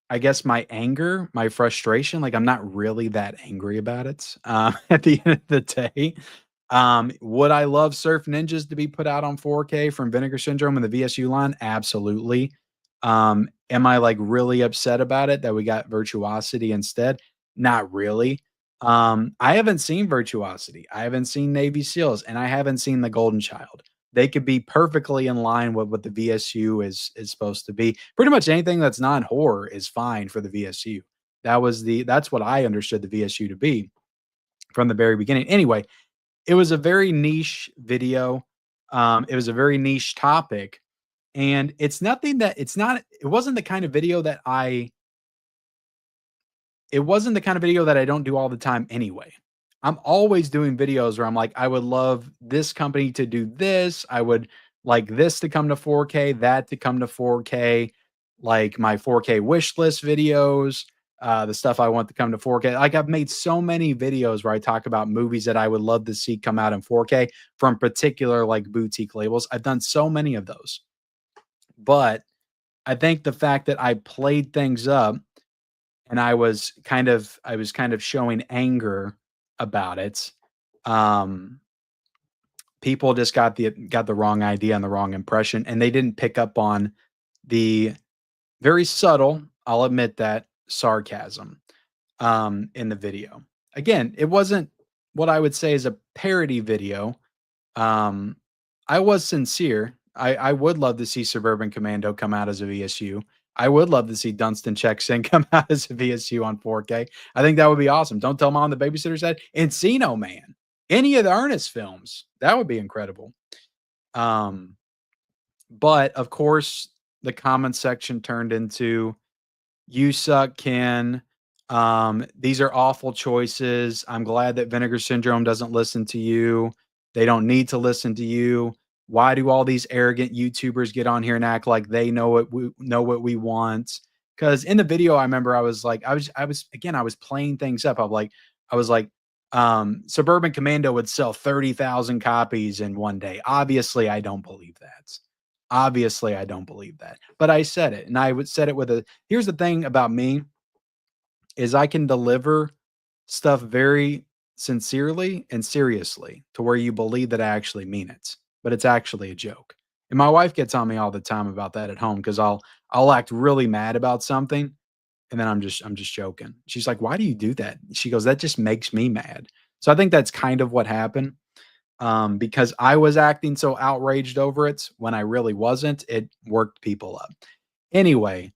I guess my anger, my frustration, like I'm not really that angry about it. At the end of the day, would I love Surf Ninjas to be put out on 4K from Vinegar Syndrome and the VSU line? Absolutely. Am I like really upset about it that we got Virtuosity instead? Not really. I haven't seen Virtuosity. I haven't seen Navy SEALs, and I haven't seen The Golden Child. They could be perfectly in line with what the VSU is supposed to be. Pretty much anything that's non-horror is fine for the VSU. That's what I understood the VSU to be from the very beginning. Anyway, it was a very niche video. It was a very niche topic, and it wasn't the kind of video that I don't do all the time anyway. I'm always doing videos where I'm like, I would love this company to do this. I would like this to come to 4K, that to come to 4K, like my 4K wish list videos, the stuff I want to come to 4K. Like I've made so many videos where I talk about movies that I would love to see come out in 4K from particular like boutique labels. I've done so many of those. But I think the fact that I played things up and I was kind of showing anger about it. Um, People just got the wrong idea and the wrong impression, and they didn't pick up on the very subtle, I'll admit that, sarcasm in the video. Again, it wasn't what I would say is a parody video. Um, I was sincere. I would love to see Suburban Commando come out as a VSU. I would love to see Dunstan Checks-In come out as a VSU on 4K. I think that would be awesome. Don't Tell Mom the Babysitter Said. Encino Man. Any of the Ernest films. That would be incredible. But of course, the comment section turned into "You suck, Ken. These are awful choices. I'm glad that Vinegar Syndrome doesn't listen to you. They don't need to listen to you. Why do all these arrogant YouTubers get on here and act like they know what we want?" Because in the video, I remember I was playing things up. I was like, Suburban Commando would sell 30,000 copies in one day. Obviously, I don't believe that. Obviously, I don't believe that. But I said it, and I would said it with a here's the thing about me is I can deliver stuff very sincerely and seriously to where you believe that I actually mean it, but it's actually a joke. And my wife gets on me all the time about that at home because I'll act really mad about something and then I'm just joking. She's like, "Why do you do that?" She goes, "That just makes me mad." So I think that's kind of what happened. Because I was acting so outraged over it when I really wasn't, it worked people up. Anyway,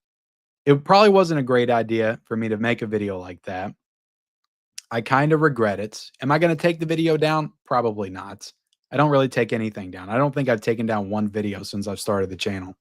it probably wasn't a great idea for me to make a video like that. I kind of regret it. Am I going to take the video down? Probably not. I don't really take anything down. I don't think I've taken down one video since I've started the channel.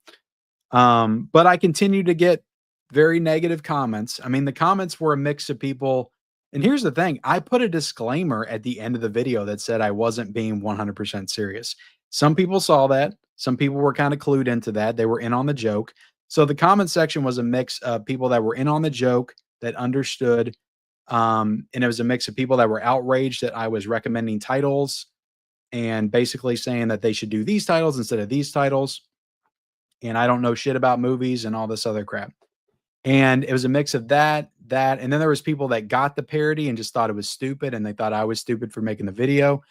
But I continue to get very negative comments. I mean, the comments were a mix of people. And here's the thing, I put a disclaimer at the end of the video that said I wasn't being 100% serious. Some people saw that. Some people were kind of clued into that. They were in on the joke. So the comment section was a mix of people that were in on the joke that understood. And it was a mix of people that were outraged that I was recommending titles and basically saying that they should do these titles instead of these titles. And I don't know shit about movies and all this other crap. And it was a mix of that, and then there was people that got the parody and just thought it was stupid, and they thought I was stupid for making the video.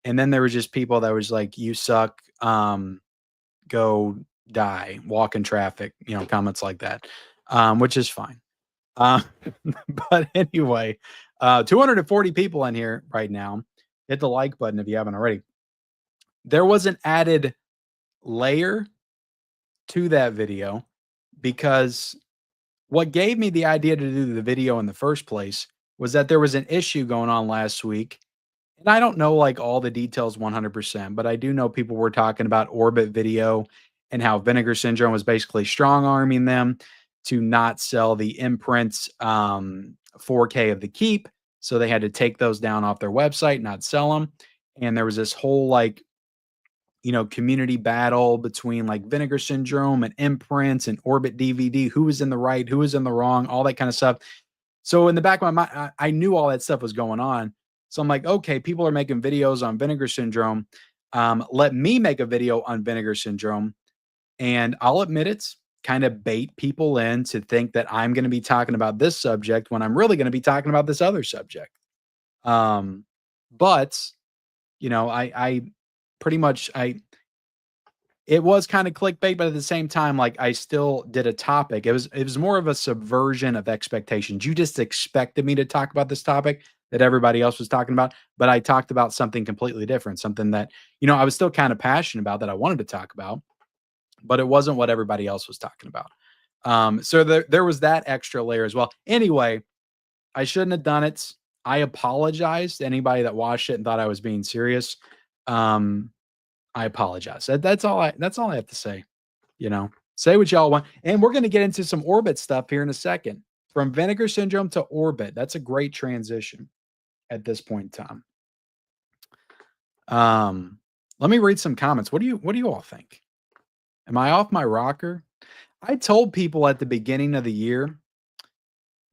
And then there was just people that was like, "You suck, go die, walk in traffic," comments like that, which is fine. Uh, but anyway, 240 people in here right now. Hit the like button if you haven't already. There was an added layer to that video because what gave me the idea to do the video in the first place was that there was an issue going on last week. And I don't know like all the details 100%, but I do know people were talking about Orbit Video and how Vinegar Syndrome was basically strong arming them to not sell the imprints 4K of the Keep. So they had to take those down off their website, not sell them. And there was this whole community battle between like Vinegar Syndrome and imprints and Orbit DVD, who was in the right, who was in the wrong, all that kind of stuff. So in the back of my mind, I knew all that stuff was going on. So I'm like, okay, people are making videos on Vinegar Syndrome. Let me make a video on Vinegar Syndrome. And I'll admit it's kind of bait people in to think that I'm going to be talking about this subject when I'm really going to be talking about this other subject. But I pretty much it was kind of clickbait, but at the same time, like I still did a topic. It was more of a subversion of expectations. You just expected me to talk about this topic that everybody else was talking about, but I talked about something completely different, something that, I was still kind of passionate about that I wanted to talk about, but it wasn't what everybody else was talking about. So there was that extra layer as well. Anyway, I shouldn't have done it. I apologize to anybody that watched it and thought I was being serious. I apologize. That's all I have to say. Say what y'all want. And we're going to get into some Orbit stuff here in a second. From Vinegar Syndrome to Orbit. That's a great transition at this point in time. Let me read some comments. What do you all think? Am I off my rocker? I told people at the beginning of the year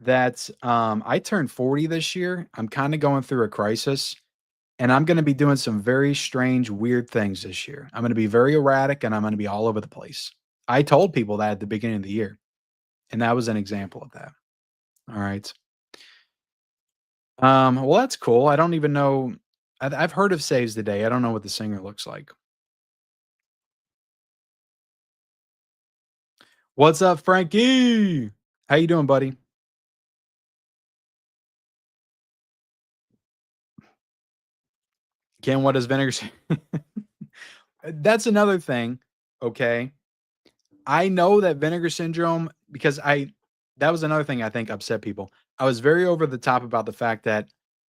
that I turned 40 this year. I'm kind of going through a crisis, and I'm going to be doing some very strange, weird things this year. I'm going to be very erratic, and I'm going to be all over the place. I told people that at the beginning of the year, and that was an example of that. All right. Well, that's cool. I don't even know. I've heard of Saves the Day. I don't know what the singer looks like. What's up, Frankie? How you doing, buddy? Ken, what does vinegar say? That's another thing. Okay. I know that Vinegar Syndrome, because that was another thing I think upset people. I was very over the top about the fact that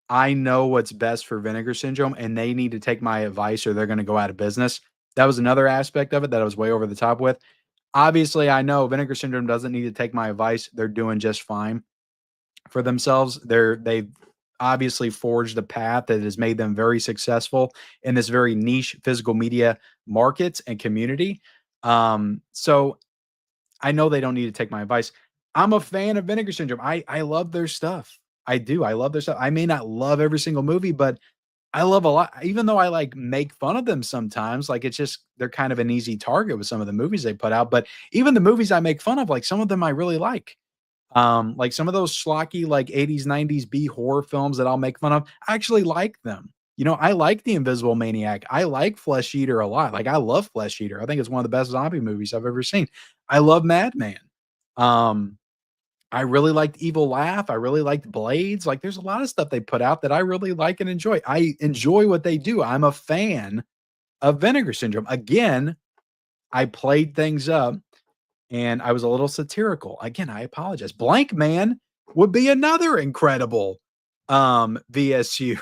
I know what's best for Vinegar Syndrome and they need to take my advice or they're going to go out of business. That was another aspect of it that I was way over the top with. Obviously, I know Vinegar Syndrome doesn't need to take my advice. They're doing just fine for themselves. They've obviously forged a path that has made them very successful in this very niche physical media market and community. So I know they don't need to take my advice. I'm a fan of Vinegar Syndrome. I love their stuff. I do. I love their stuff. I may not love every single movie, but I love a lot. Even though I like make fun of them sometimes, like it's just they're kind of an easy target with some of the movies they put out. But even the movies I make fun of, like some of them I really like some of those schlocky like 80s, 90s B horror films that I'll make fun of, I actually like them. You know, I like The Invisible Maniac. I like Flesh Eater a lot. Like I love Flesh Eater. I think it's one of the best zombie movies I've ever seen. I love Madman. Um, I really liked Evil Laugh. I really liked Blades. Like there's a lot of stuff they put out that I really like and enjoy. I enjoy what they do. I'm a fan of Vinegar Syndrome. Again, I played things up and I was a little satirical. Again, I apologize. Blank Man would be another incredible VSU.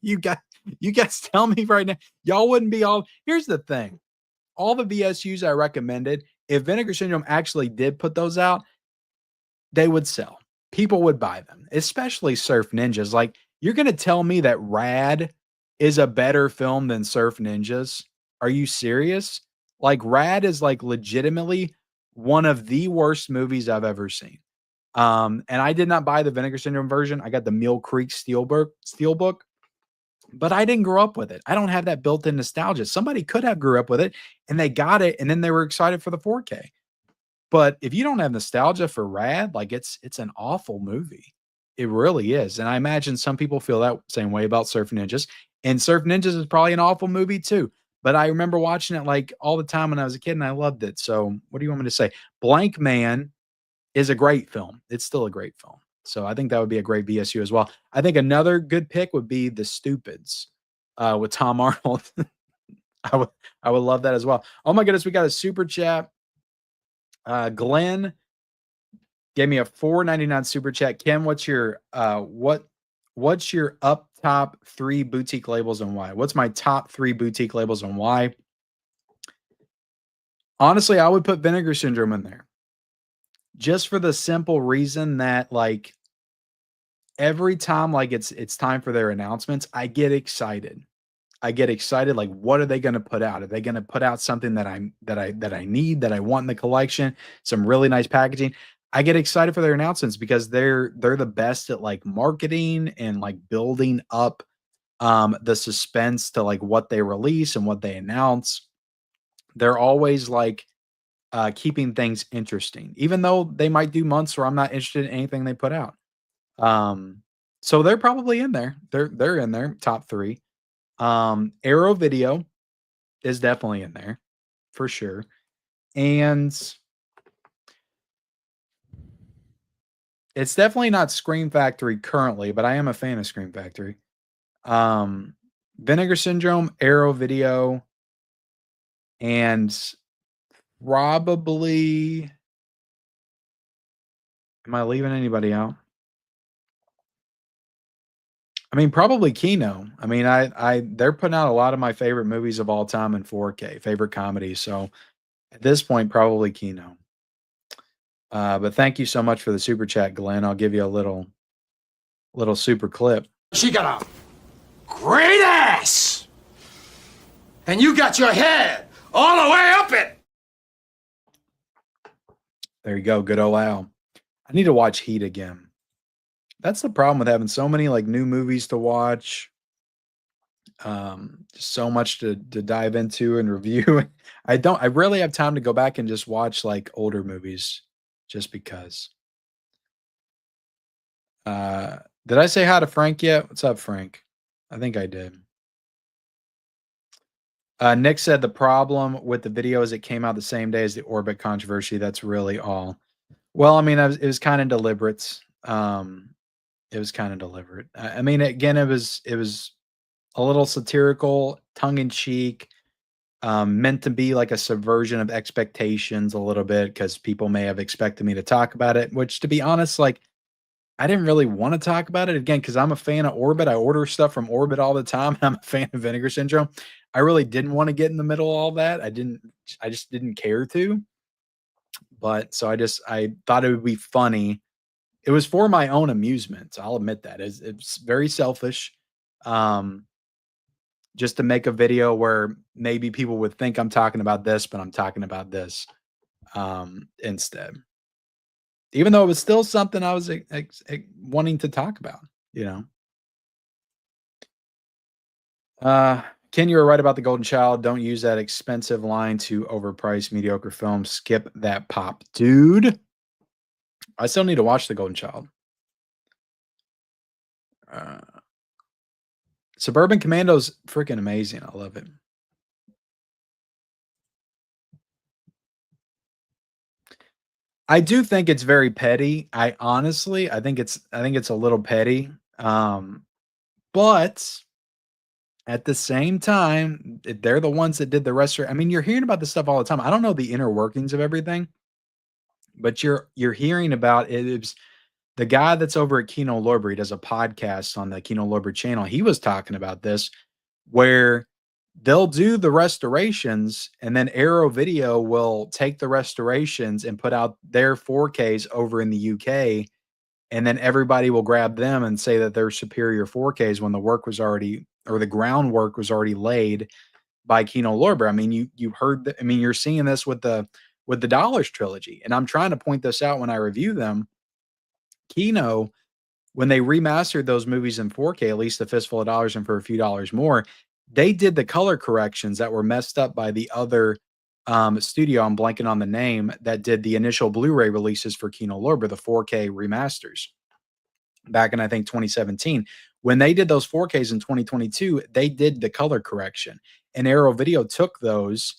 you guys tell me right now, y'all wouldn't be all. Here's the thing. All the VSUs I recommended, if Vinegar Syndrome actually did put those out, they would sell. People would buy them, especially Surf Ninjas. Like, you're going to tell me that Rad is a better film than Surf Ninjas? Are you serious? Like, Rad is like legitimately one of the worst movies I've ever seen. And I did not buy the Vinegar Syndrome version. I got the Mill Creek Steelbook, but I didn't grow up with it. I don't have that built-in nostalgia. Somebody could have grew up with it and they got it and then they were excited for the 4K. But if you don't have nostalgia for Rad, like it's an awful movie. It really is. And I imagine some people feel that same way about Surf Ninjas. And Surf Ninjas is probably an awful movie too. But I remember watching it like all the time when I was a kid and I loved it. So what do you want me to say? Blank Man is a great film. It's still a great film. So I think that would be a great VSU as well. I think another good pick would be The Stupids with Tom Arnold. I would I would love that as well. Oh my goodness, we got a super chat. Glenn gave me a $4.99 super chat. Kim, what's your up top 3 boutique labels and why? What's my top 3 boutique labels and why? Honestly, I would put Vinegar Syndrome in there. Just for the simple reason that like every time like it's time for their announcements, I get excited. Like, what are they going to put out? Are they going to put out something that I need, that I want in the collection? Some really nice packaging. I get excited for their announcements because they're the best at like marketing and like building up the suspense to like what they release and what they announce. They're always like keeping things interesting, even though they might do months where I'm not interested in anything they put out. So they're probably in there. They're in there, top 3. Arrow Video is definitely in there for sure. And it's definitely not Scream Factory currently, but I am a fan of Scream Factory. Vinegar Syndrome, Arrow Video, and probably, am I leaving anybody out? I mean, probably Kino. I mean, they're putting out a lot of my favorite movies of all time in 4K, favorite comedies. So at this point, probably Kino. But thank you so much for the super chat, Glenn. I'll give you a little super clip. She got a great ass. And you got your head all the way up it. There you go. Good old Al. I need to watch Heat again. That's the problem with having so many like new movies to watch. Just so much to dive into and review. I rarely have time to go back and just watch like older movies just because. Did I say hi to Frank yet? What's up, Frank? I think I did. Nick said the problem with the video is it came out the same day as the Orbit controversy. That's really all. Well, I mean, it was kind of deliberate. It was kind of deliberate. I mean, again, it was a little satirical, tongue in cheek, meant to be like a subversion of expectations a little bit because people may have expected me to talk about it. Which, to be honest, like I didn't really want to talk about it again because I'm a fan of Orbit. I order stuff from Orbit all the time. I'm a fan of Vinegar Syndrome. I really didn't want to get in the middle of all that. I just didn't care to. But so I thought it would be funny. It was for my own amusement. I'll admit that. It's very selfish. Just to make a video where maybe people would think I'm talking about this, but I'm talking about this instead. Even though it was still something I was wanting to talk about, you know. Ken, you were right about the Golden Child. Don't use that expensive line to overprice mediocre films. Skip that pop, dude. I still need to watch the Golden Child. Suburban Commando's freaking amazing. I love it. I do think it's very petty. I think it's a little petty. But at the same time, they're the ones that did the rest. I mean, you're hearing about this stuff all the time. I don't know the inner workings of everything, but you're hearing about it. It's the guy that's over at Kino Lorber. He does a podcast on the Kino Lorber channel. He was talking about this, where they'll do the restorations and then Arrow Video will take the restorations and put out their 4Ks over in the UK. And then everybody will grab them and say that they're superior 4Ks when the work was already, or the groundwork was already laid by Kino Lorber. I mean, you heard, I mean, you're seeing this with the Dollars trilogy. And I'm trying to point this out when I review them. Kino, when they remastered those movies in 4K, at least a fistful of dollars and for a few dollars more, they did the color corrections that were messed up by the other studio. I'm blanking on the name that did the initial Blu-ray releases for Kino Lorber, the 4K remasters back in, I think, 2017. When they did those 4Ks in 2022, they did the color correction, and Arrow Video took those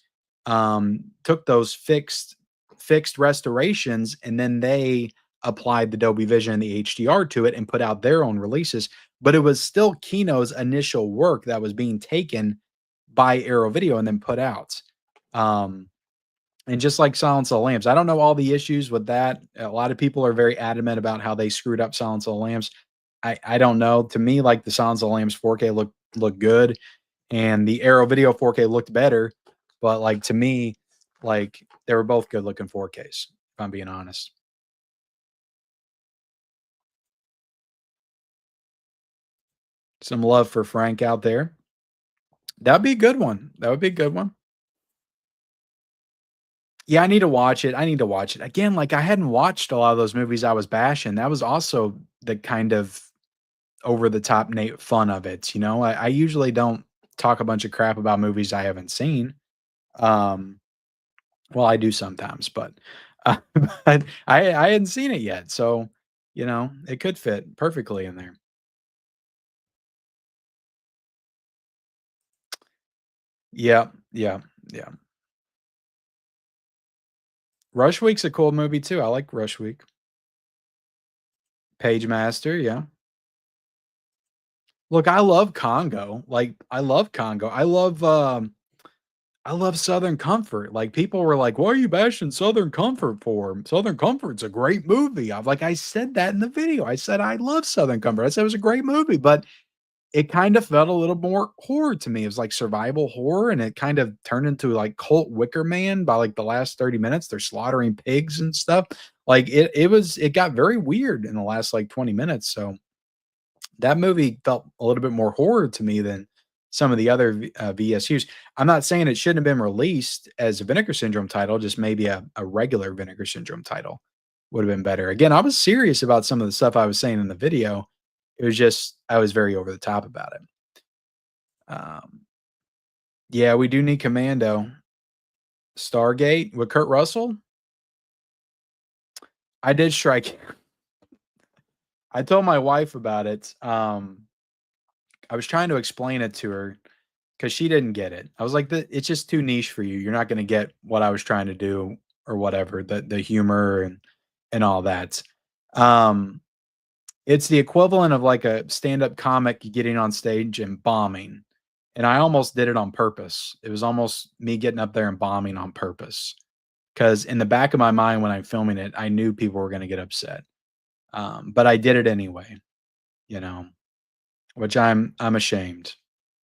fixed restorations, and then they applied the Dolby Vision and the HDR to it and put out their own releases. But it was still Kino's initial work that was being taken by Arrow Video and then put out. And just like Silence of the Lambs, I don't know all the issues with that. A lot of people are very adamant about how they screwed up Silence of the Lambs. I don't know. To me, like the Silence of the Lambs 4K looked good, and the Arrow Video 4K looked better. But like to me, like they were both good looking 4Ks, if I'm being honest. Some love for Frank out there. That'd be a good one. That would be a good one. Yeah, I need to watch it. I need to watch it. Again, like I hadn't watched a lot of those movies I was bashing. That was also the kind of over the top fun of it. You know, I usually don't talk a bunch of crap about movies I haven't seen. Well, I do sometimes, but, but I hadn't seen it yet. So, you know, it could fit perfectly in there. Yeah, yeah, yeah. Rush Week's a cool movie too. I like Rush Week. Page Master, yeah. Look, I love Congo. Like, I love Congo. I love Southern Comfort. Like, people were like, "Why are you bashing Southern Comfort for? Southern Comfort's a great movie." I said that in the video. I said, "I love Southern Comfort." I said it was a great movie, but it kind of felt a little more horror to me. It was like survival horror, and it kind of turned into like cult Wicker Man by like the last 30 minutes. They're slaughtering pigs and stuff. Like it got very weird in the last like 20 minutes. So that movie felt a little bit more horror to me than some of the other VSUs. I'm not saying it shouldn't have been released as a Vinegar Syndrome title, just maybe a regular Vinegar Syndrome title would have been better. Again, I was serious about some of the stuff I was saying in the video. It was just I was very over the top about it. Yeah, we do need Commando. Stargate with Kurt Russell. I did strike. I told my wife about it. I was trying to explain it to her because she didn't get it. I was like, it's just too niche for you. You're not going to get what I was trying to do or whatever, the humor and all that. It's the equivalent of like a stand-up comic getting on stage and bombing. And I almost did it on purpose. It was almost me getting up there and bombing on purpose. Because in the back of my mind when I'm filming it, I knew people were going to get upset. But I did it anyway, you know, which I'm ashamed.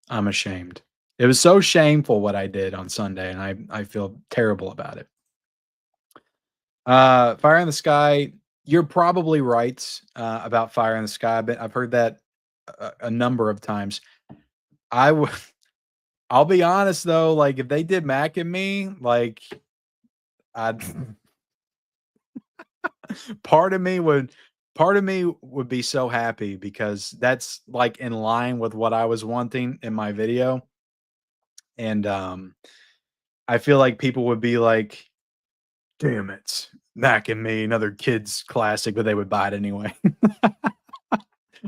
I'm ashamed. It was so shameful what I did on Sunday, and I feel terrible about it. Fire in the Sky, you're probably right about Fire in the Sky, but I've heard that a number of times. I'll be honest though, like if they did Mac and Me, like I'd part of me would be so happy because that's like in line with what I was wanting in my video. And I feel like people would be like, damn it, Mac and Me, another kids classic, but they would buy it anyway.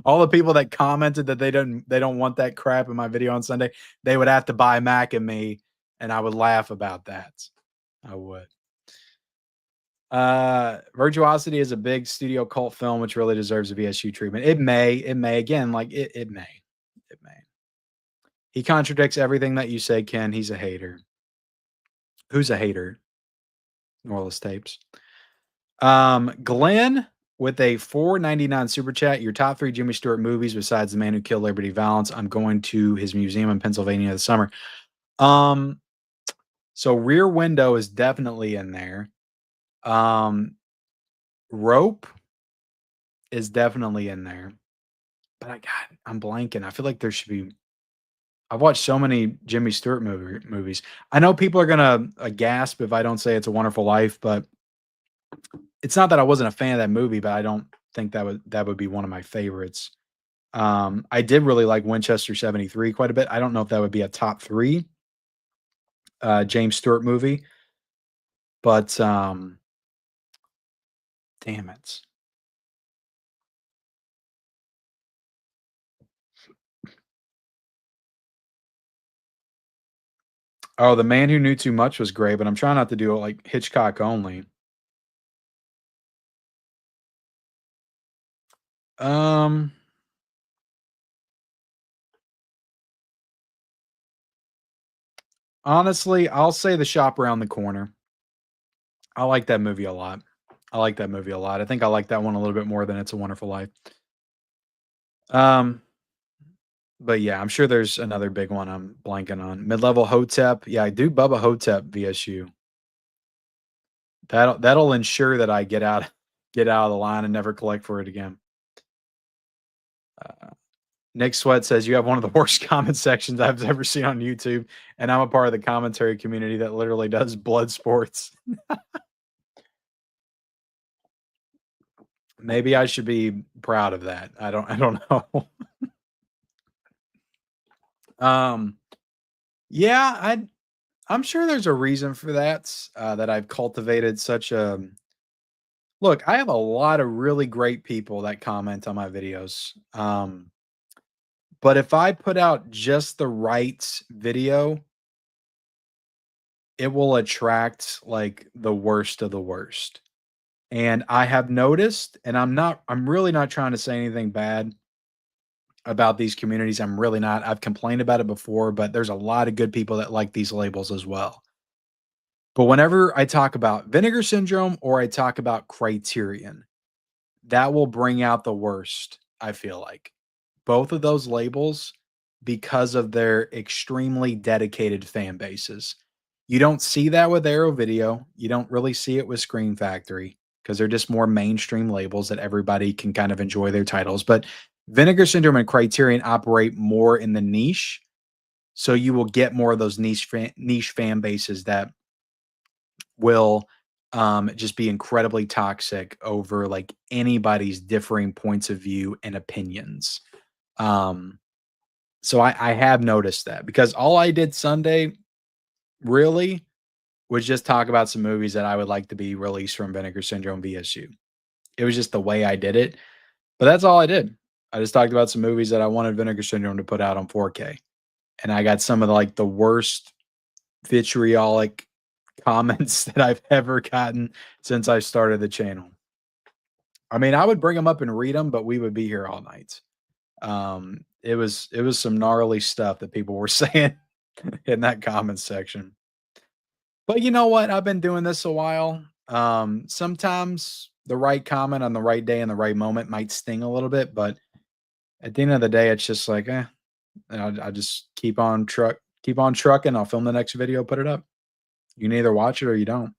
All the people that commented that they don't want that crap in my video on Sunday, they would have to buy Mac and Me, and I would laugh about that. I would. Virtuosity is a big studio cult film which really deserves a VSU treatment. It may again, like it may. He contradicts everything that you say, Ken. He's a hater. Who's a hater? Norless Tapes. Glenn with a $4.99 super chat. Your top 3 Jimmy Stewart movies besides The Man Who Killed Liberty Valance. I'm going to his museum in Pennsylvania this summer. So Rear Window is definitely in there. Rope is definitely in there. But I'm blanking. I feel like there should be. I've watched so many Jimmy Stewart movies. I know people are gonna gasp if I don't say It's a Wonderful Life, but it's not that I wasn't a fan of that movie, but I don't think that would be one of my favorites. I did really like Winchester 73 quite a bit. I don't know if that would be a top 3 James Stewart movie, but damn it. Oh, The Man Who Knew Too Much was great, but I'm trying not to do it like Hitchcock only. Honestly, I'll say The Shop Around the Corner. I like that movie a lot. I think I like that one a little bit more than It's a Wonderful Life. But yeah, I'm sure there's another big one I'm blanking on. Mid-Level Hotep. Yeah, I do Bubba Hotep VSU. That'll ensure that I get out of the line and never collect for it again. Nick Sweat says you have one of the worst comment sections I've ever seen on YouTube, and I'm a part of the commentary community that literally does blood sports. Maybe I should be proud of that. I don't know. Yeah, I'm sure there's a reason for that. That I've cultivated such a look. I have a lot of really great people that comment on my videos. But if I put out just the right video, it will attract like the worst of the worst. And I have noticed, and I'm really not trying to say anything bad about these communities. I'm really not. I've complained about it before, but there's a lot of good people that like these labels as well. But whenever I talk about Vinegar Syndrome or I talk about Criterion, that will bring out the worst, I feel like. Both of those labels, because of their extremely dedicated fan bases. You don't see that with Arrow Video. You don't really see it with Scream Factory because they're just more mainstream labels that everybody can kind of enjoy their titles. But Vinegar Syndrome and Criterion operate more in the niche So you will get more of those niche fan bases that will just be incredibly toxic over like anybody's differing points of view and opinions. So I have noticed that, because all I did Sunday really was just talk about some movies that I would like to be released from Vinegar Syndrome VSU. It was just the way I did it, but that's all I did. I just talked about some movies that I wanted Vinegar Syndrome to put out on 4K, and I got some of the worst vitriolic comments that I've ever gotten since I started the channel. I mean, I would bring them up and read them, but we would be here all night. It was some gnarly stuff that people were saying in that comment section. But you know what? I've been doing this a while. Sometimes the right comment on the right day in the right moment might sting a little bit, but at the end of the day, it's just like, I just keep on trucking. I'll film the next video, put it up. You can either watch it or you don't.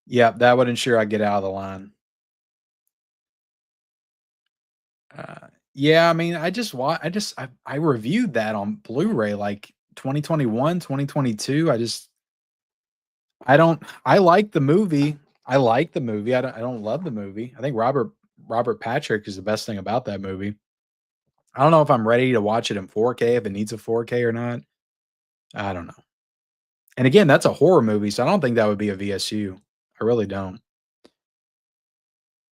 Yeah, that would ensure I get out of the line. Yeah, I mean, I reviewed that on Blu-ray like 2021, 2022. I like the movie. I like the movie. I don't love the movie. I think Robert Patrick is the best thing about that movie. I don't know if I'm ready to watch it in 4K, if it needs a 4K or not. I don't know. And again, that's a horror movie, so I don't think that would be a VSU. I really don't.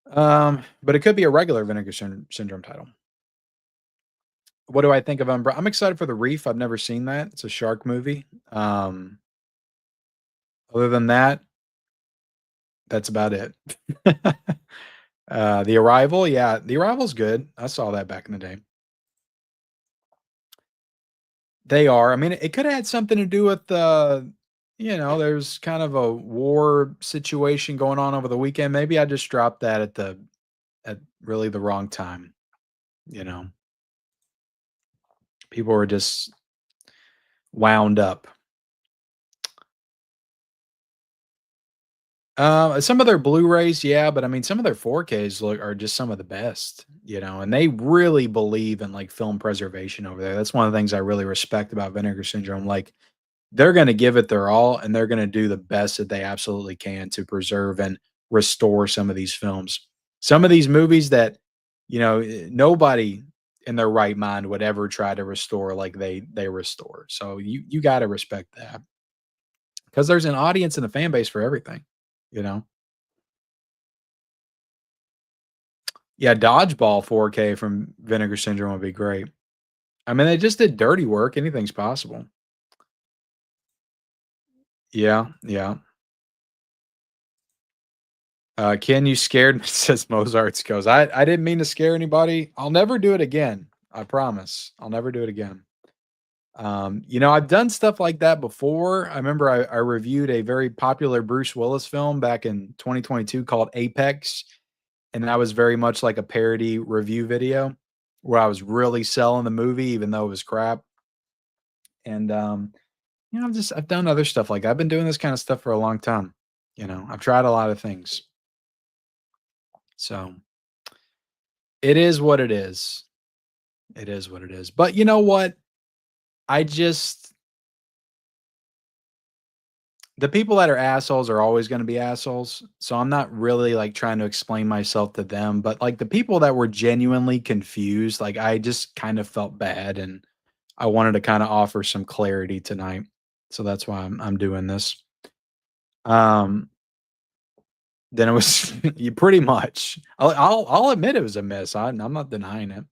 But it could be a regular Vinegar Syndrome title. What do I think of Umbrella? I'm excited for The Reef. I've never seen that. It's a shark movie. Other than that, that's about it. The Arrival, yeah, The Arrival's good. I saw that back in the day. They are. I mean, it could have had something to do with there's kind of a war situation going on over the weekend. Maybe I just dropped that at really the wrong time. People were just wound up. Some of their Blu-rays, yeah, but I mean, some of their 4Ks are just some of the best, and they really believe in like film preservation over there. That's one of the things I really respect about Vinegar Syndrome. Like, they're going to give it their all, and they're going to do the best that they absolutely can to preserve and restore some of these films. Some of these movies that, nobody in their right mind would ever try to restore like they restore. So you got to respect that, because there's an audience and a fan base for everything. Yeah, Dodgeball 4K from Vinegar Syndrome would be great. I mean, they just did Dirty Work. Anything's possible. Yeah, yeah. Ken, you scared me, says Mozart's goes. I didn't mean to scare anybody. I'll never do it again. I promise. I'll never do it again. I've done stuff like that before. I remember I reviewed a very popular Bruce Willis film back in 2022 called Apex. And that was very much like a parody review video where I was really selling the movie, even though it was crap. And, I've done other stuff like that. I've been doing this kind of stuff for a long time. I've tried a lot of things. So it is what it is. It is what it is. But you know what? The people that are assholes are always going to be assholes. So I'm not really like trying to explain myself to them, but like the people that were genuinely confused, like I just kind of felt bad, and I wanted to kind of offer some clarity tonight. So that's why I'm doing this. Then it was you pretty much. I'll admit it was a miss. I'm not denying it.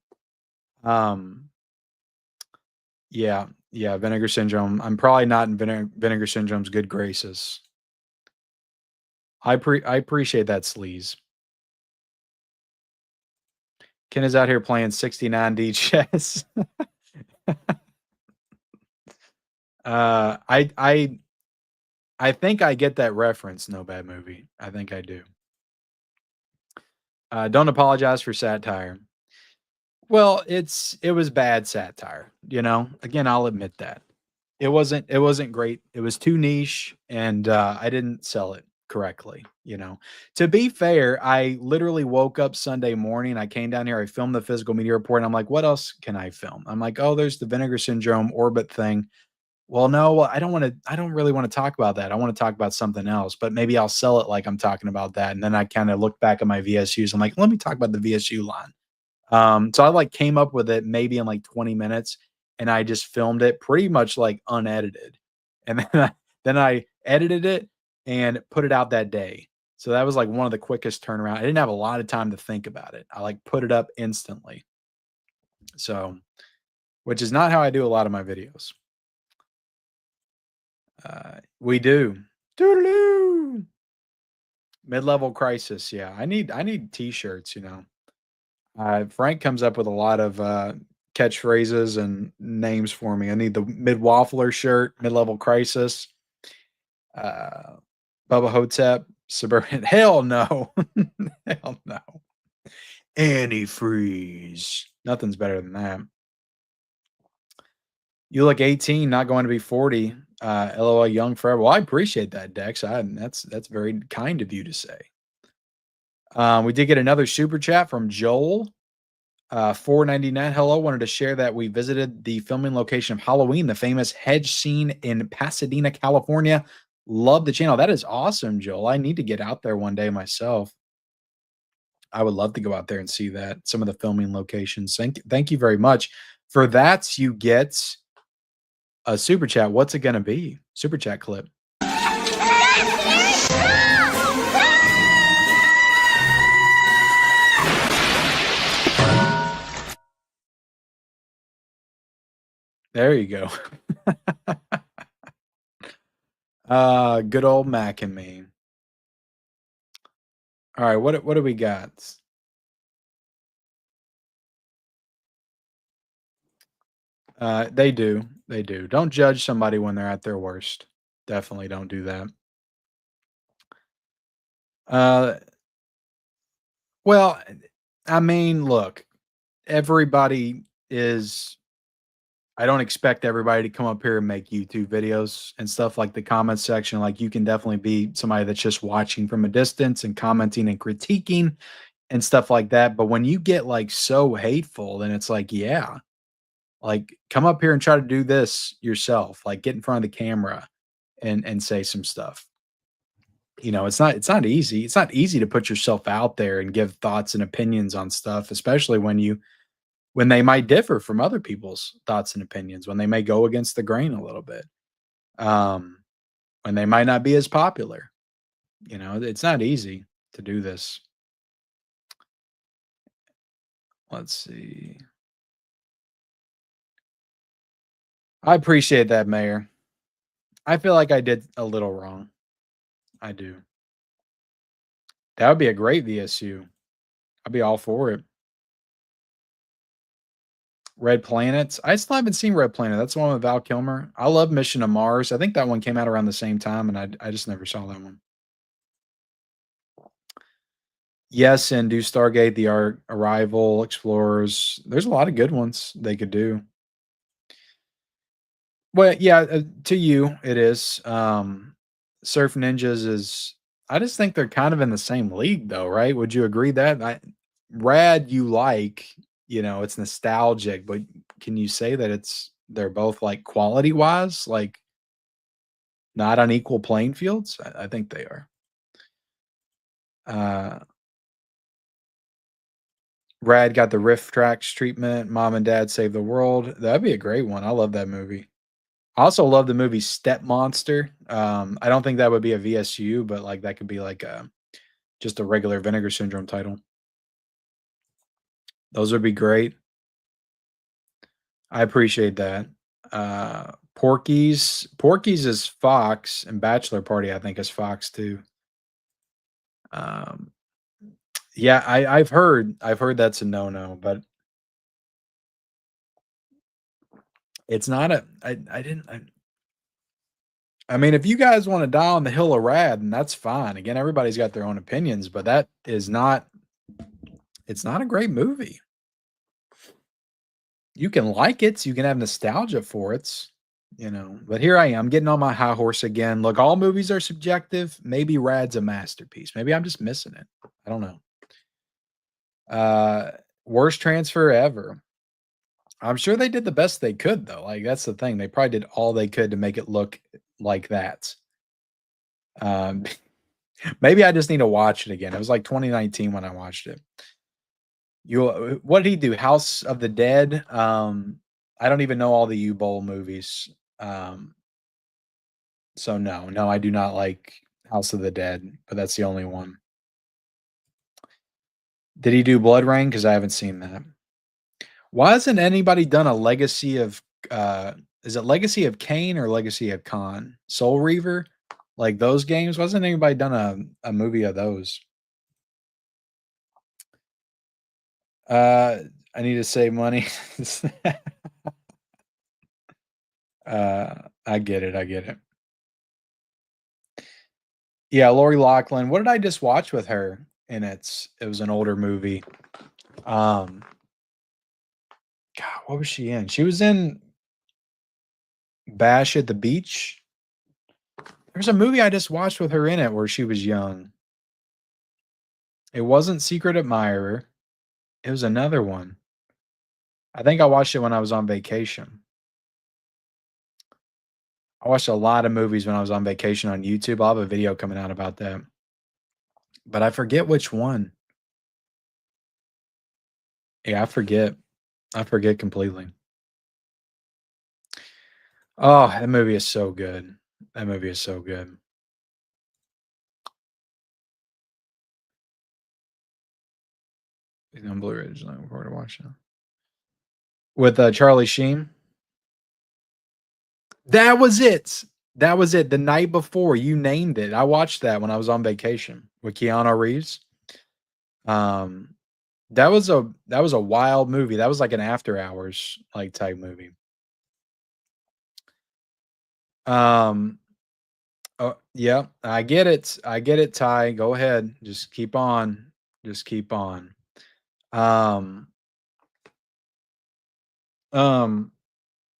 Yeah, Vinegar Syndrome. I'm probably not in Vinegar Syndrome's good graces. I appreciate that, sleaze. Ken is out here playing 69D chess. I think I get that reference. No Bad Movie. I think I do. Don't apologize for satire. Well, it was bad satire, Again, I'll admit that. It wasn't great. It was too niche, and I didn't sell it. correctly, you know. To be fair, I literally woke up Sunday morning, I came down here, I filmed the physical media report, and I'm like, "What else can I film?" I'm like, "Oh, there's the Vinegar Syndrome orbit thing." Well, no, I don't really wanna talk about that. I wanna talk about something else, but maybe I'll sell it like I'm talking about that, and then I kinda look back at my VSUs. I'm like, "Let me talk about the VSU line." So I, like, came up with it maybe in, like, 20 minutes, and I just filmed it pretty much, like, unedited, and then I edited it and put it out that day. So that was, like, one of the quickest turnaround. I didn't have a lot of time to think about it. I, like, put it up instantly. So which is not how I do a lot of my videos. We do. Doo-doo-doo. Mid-level crisis, yeah. I need T-shirts, you know. Frank comes up with a lot of, catchphrases and names for me. I need the Mid-Waffler shirt, Mid-Level Crisis, uh, Bubba Hotep, Suburban hell no. Hell no. Antifreeze. Nothing's better than that. You look 18, not going to be 40. LOL, young forever. Well, I appreciate that, Dex. That's very kind of you to say. We did get another super chat from Joel. 4.99. Hello, wanted to share that we visited the filming location of Halloween, the famous hedge scene in Pasadena, California. Love the channel. That is awesome, Joel. I need to get out there one day myself. I would love to go out there and see that, some of the filming locations. Thank you very much. For that, you get a super chat. What's it gonna be? Super chat clip. There you go. Good old Mac and me. All right, what do we got? They do. They do. Don't judge somebody when they're at their worst. Definitely don't do that. Uh, well, I mean, look, everybody is I don't expect everybody to come up here and make YouTube videos and stuff like the comment section. Like you can definitely be somebody that's just watching from a distance and commenting and critiquing and stuff like that. But when you get like so hateful, then it's like, yeah, like come up here and try to do this yourself. Like get in front of the camera and say some stuff. You know, it's not easy. It's not easy to put yourself out there and give thoughts and opinions on stuff, especially when they might differ from other people's thoughts and opinions, when they may go against the grain a little bit, um, when they might not be as popular. You know, it's not easy to do this. Let's see. I appreciate that, Mayor. I feel like I did a little wrong. I do. That would be a great VSU. I'd be all for it. Red Planets. I still haven't seen Red Planet. That's the one with Val Kilmer. I love Mission to Mars. I think that one came out around the same time, and I just never saw that one. Yes, and do Stargate, the Arrival, Explorers. There's a lot of good ones they could do. Well, yeah, to you it is. Surf Ninjas is. I just think they're kind of in the same league, though, right? Would you agree that? Rad, you like, you know, it's nostalgic, but can you say that they're both like quality wise, like not on equal playing fields? I think they are. Uh, Rad got the riff tracks treatment. Mom and Dad Save the World. That'd be a great one. I love that movie. I also love the movie Step Monster. I don't think that would be a VSU, but like that could be like just a regular Vinegar Syndrome title. Those would be great. I appreciate that. Porky's is Fox, and Bachelor Party I think is Fox too. Um, yeah, I've heard that's a no-no, but it's not a I didn't I mean, if you guys wanna die on the hill of rad, then that's fine. Again, everybody's got their own opinions, but that is not it's not a great movie. You can like it, you can have nostalgia for it, you know. But here I am getting on my high horse again. Look, all movies are subjective. Maybe Rad's a masterpiece. Maybe I'm just missing it. I don't know. Worst transfer ever. I'm sure they did the best they could though. Like that's the thing. They probably did all they could to make it look like that. Um, maybe I just need to watch it again. It was like 2019 when I watched it. You what did he do? House of the Dead? I don't even know all the U-Bowl movies. So no, I do not like House of the Dead, but that's the only one. Did he do Blood Rain? Because I haven't seen that. Why hasn't anybody done a Legacy of is it Legacy of Kane or Legacy of Khan? Soul Reaver? Like those games? Why hasn't anybody done a movie of those? I need to save money. I get it. I get it. Yeah, Lori Loughlin. What did I just watch with her? And it was an older movie. God, what was she in? She was in Bash at the Beach. There's a movie I just watched with her in it where she was young. It wasn't Secret Admirer. It was another one. I think I watched it when I was on vacation. I watched a lot of movies when I was on vacation on YouTube. I'll have a video coming out about that. But I forget which one. Yeah, I forget. I forget completely. Oh, that movie is so good. That movie is so good. It's on Blu-ray. Just looking forward to watching it. With Charlie Sheen. That was it. That was it. The night before, you named it. I watched that when I was on vacation with Keanu Reeves. That was a wild movie. That was like an after hours like type movie. Oh, yeah, I get it. I get it, Ty. Go ahead. Just keep on. Just keep on. Um,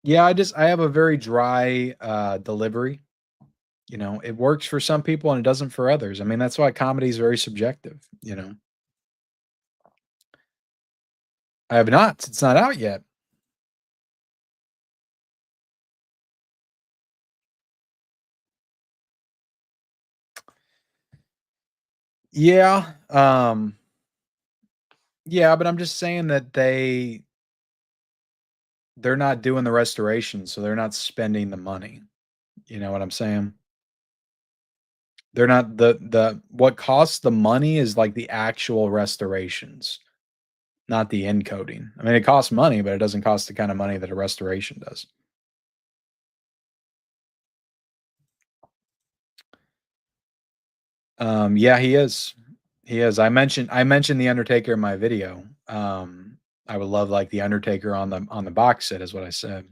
yeah, I have a very dry delivery. You know, it works for some people and it doesn't for others. I mean, that's why comedy is very subjective, you know. I have not. It's not out yet. Yeah. Yeah, but I'm just saying that they're not doing the restoration, so they're not spending the money. You know what I'm saying? They're not the what costs the money is like the actual restorations, not the encoding. I mean, it costs money, but it doesn't cost the kind of money that a restoration does. Yeah, he is. He is. I mentioned the Undertaker in my video. I would love like the Undertaker on the box set is what I said.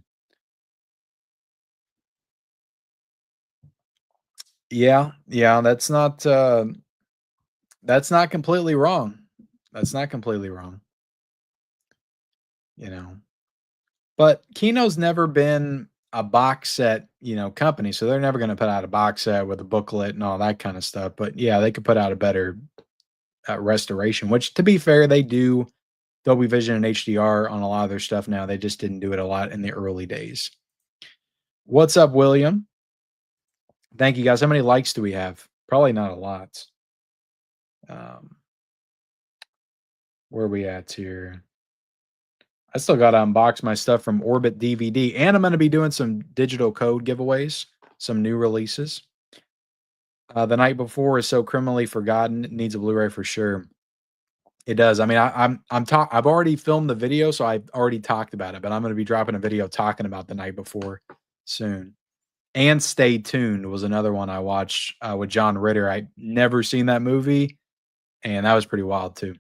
Yeah, yeah, that's not completely wrong. That's not completely wrong, you know. But Kino's never been a box set, you know, company, so they're never going to put out a box set with a booklet and all that kind of stuff. But yeah, they could put out a better restoration, which to be fair, they do Dolby Vision and HDR on a lot of their stuff now. They just didn't do it a lot in the early days. What's up, William? Thank you guys. How many likes do we have? Probably not a lot. Where are we at here? I still got to unbox my stuff from ORBITDVD, and I'm going to be doing some digital code giveaways, some new releases. The Night Before is so criminally forgotten. It needs a Blu-ray for sure. It does. I mean, I've already filmed the video, so I've already talked about it, but I'm going to be dropping a video talking about The Night Before soon. And Stay Tuned was another one I watched with John Ritter. I'd never seen that movie, and that was pretty wild too.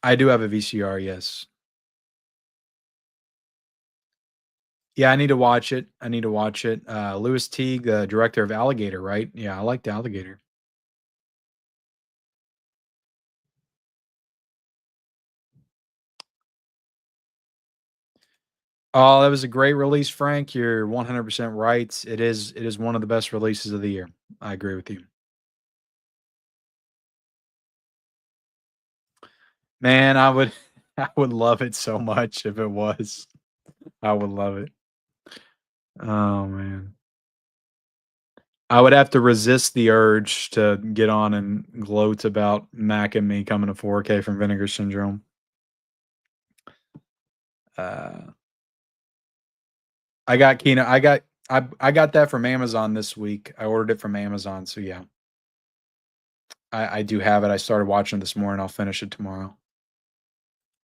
I do have a VCR, yes. Yeah, I need to watch it. I need to watch it. Louis Teague, the director of Alligator, right? Yeah, I liked Alligator. Oh, that was a great release, Frank. You're 100% right. It is one of the best releases of the year. I agree with you. Man, I would I would love it so much if it was. I would love it. Oh man. I would have to resist the urge to get on and gloat about Mac and Me coming to 4K from Vinegar Syndrome. Uh, I got Kino. I got that from Amazon this week. I ordered it from Amazon, so yeah. I do have it. I started watching it this morning. I'll finish it tomorrow.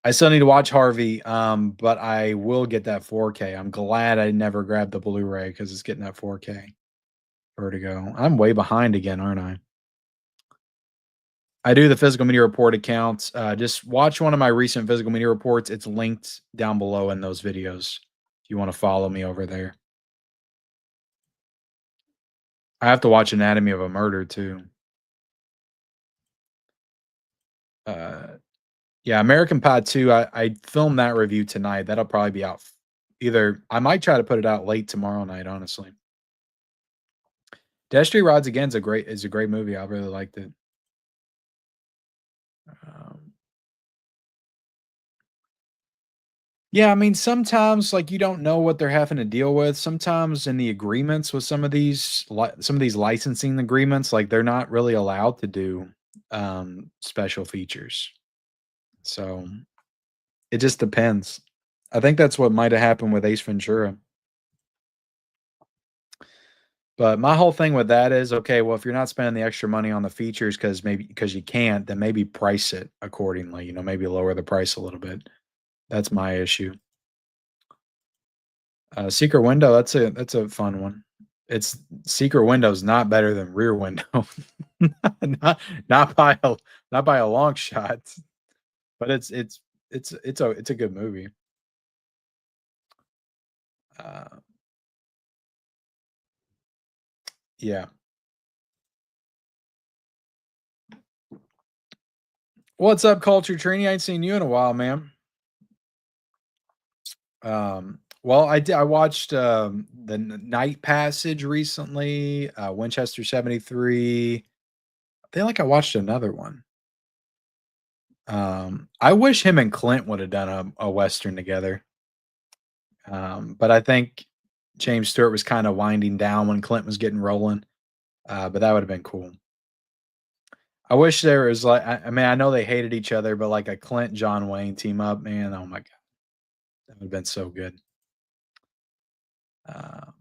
I still need to watch Harvey, but I will get that 4K. I'm glad I never grabbed the Blu-ray because it's getting that 4K. Vertigo. I'm way behind again, aren't I? I do the physical media report accounts. Just watch one of my recent physical media reports. It's linked down below in those videos if you want to follow me over there. I have to watch Anatomy of a Murder too. Yeah, American Pie 2. I filmed that review tonight. That'll probably be out. Either I might try to put it out late tomorrow night. Honestly, Destry Rods Again is a great movie. I really liked it. Um, Yeah, I mean, sometimes like you don't know what they're having to deal with. Sometimes in the agreements with some of these licensing agreements, like they're not really allowed to do special features. So it just depends. I think that's what might have happened with Ace Ventura. But my whole thing with that is okay, well, if you're not spending the extra money on the features because you can't, then maybe price it accordingly, maybe lower the price a little bit. That's my issue. Secret Window, that's a fun one. It's Secret Window's not better than Rear Window. Not not by a not by a long shot, but it's a good movie. Uh, yeah. What's up, Culture Trini? I ain't seen you in a while, man. Well, I watched the Night Passage recently, Winchester 73. I feel like I watched another one. I wish him and Clint would have done a Western together. But I think James Stewart was kind of winding down when Clint was getting rolling. But that would have been cool. I wish there was like, I mean, I know they hated each other, but like a Clint John Wayne team up, man. Oh my God. That would have been so good. Um,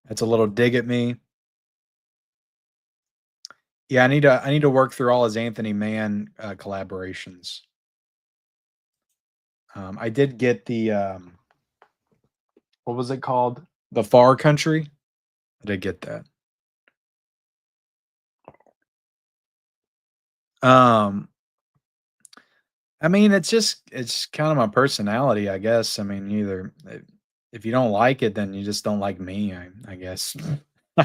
that's a little dig at me. Yeah, I need to work through all his Anthony Mann collaborations. I did get the what was it called? The Far Country. I did get that. Um, I mean, it's kind of my personality, I guess. I mean, either if you don't like it, then you just don't like me. I guess. I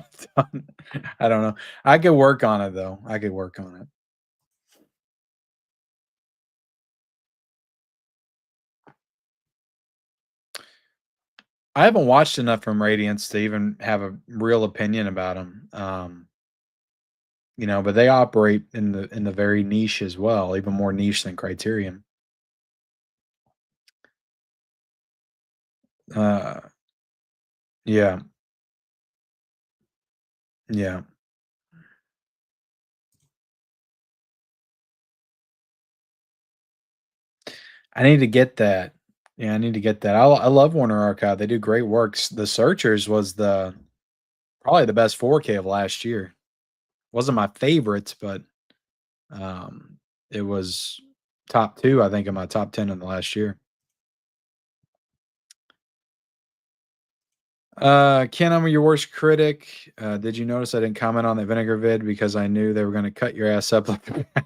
don't know. I could work on it though. I could work on it. I haven't watched enough from Radiance to even have a real opinion about them. But they operate in the very niche as well, even more niche than Criterion. Uh, yeah, yeah. I need to get that. Yeah, I need to get that. I love Warner Archive. They do great works. The Searchers was the probably the best 4K of last year. Wasn't my favorite, but it was top 2, I think, in my top 10 in the last year. Ken, I'm your worst critic. Did you notice I didn't comment on the Vinegar vid because I knew they were going to cut your ass up like that?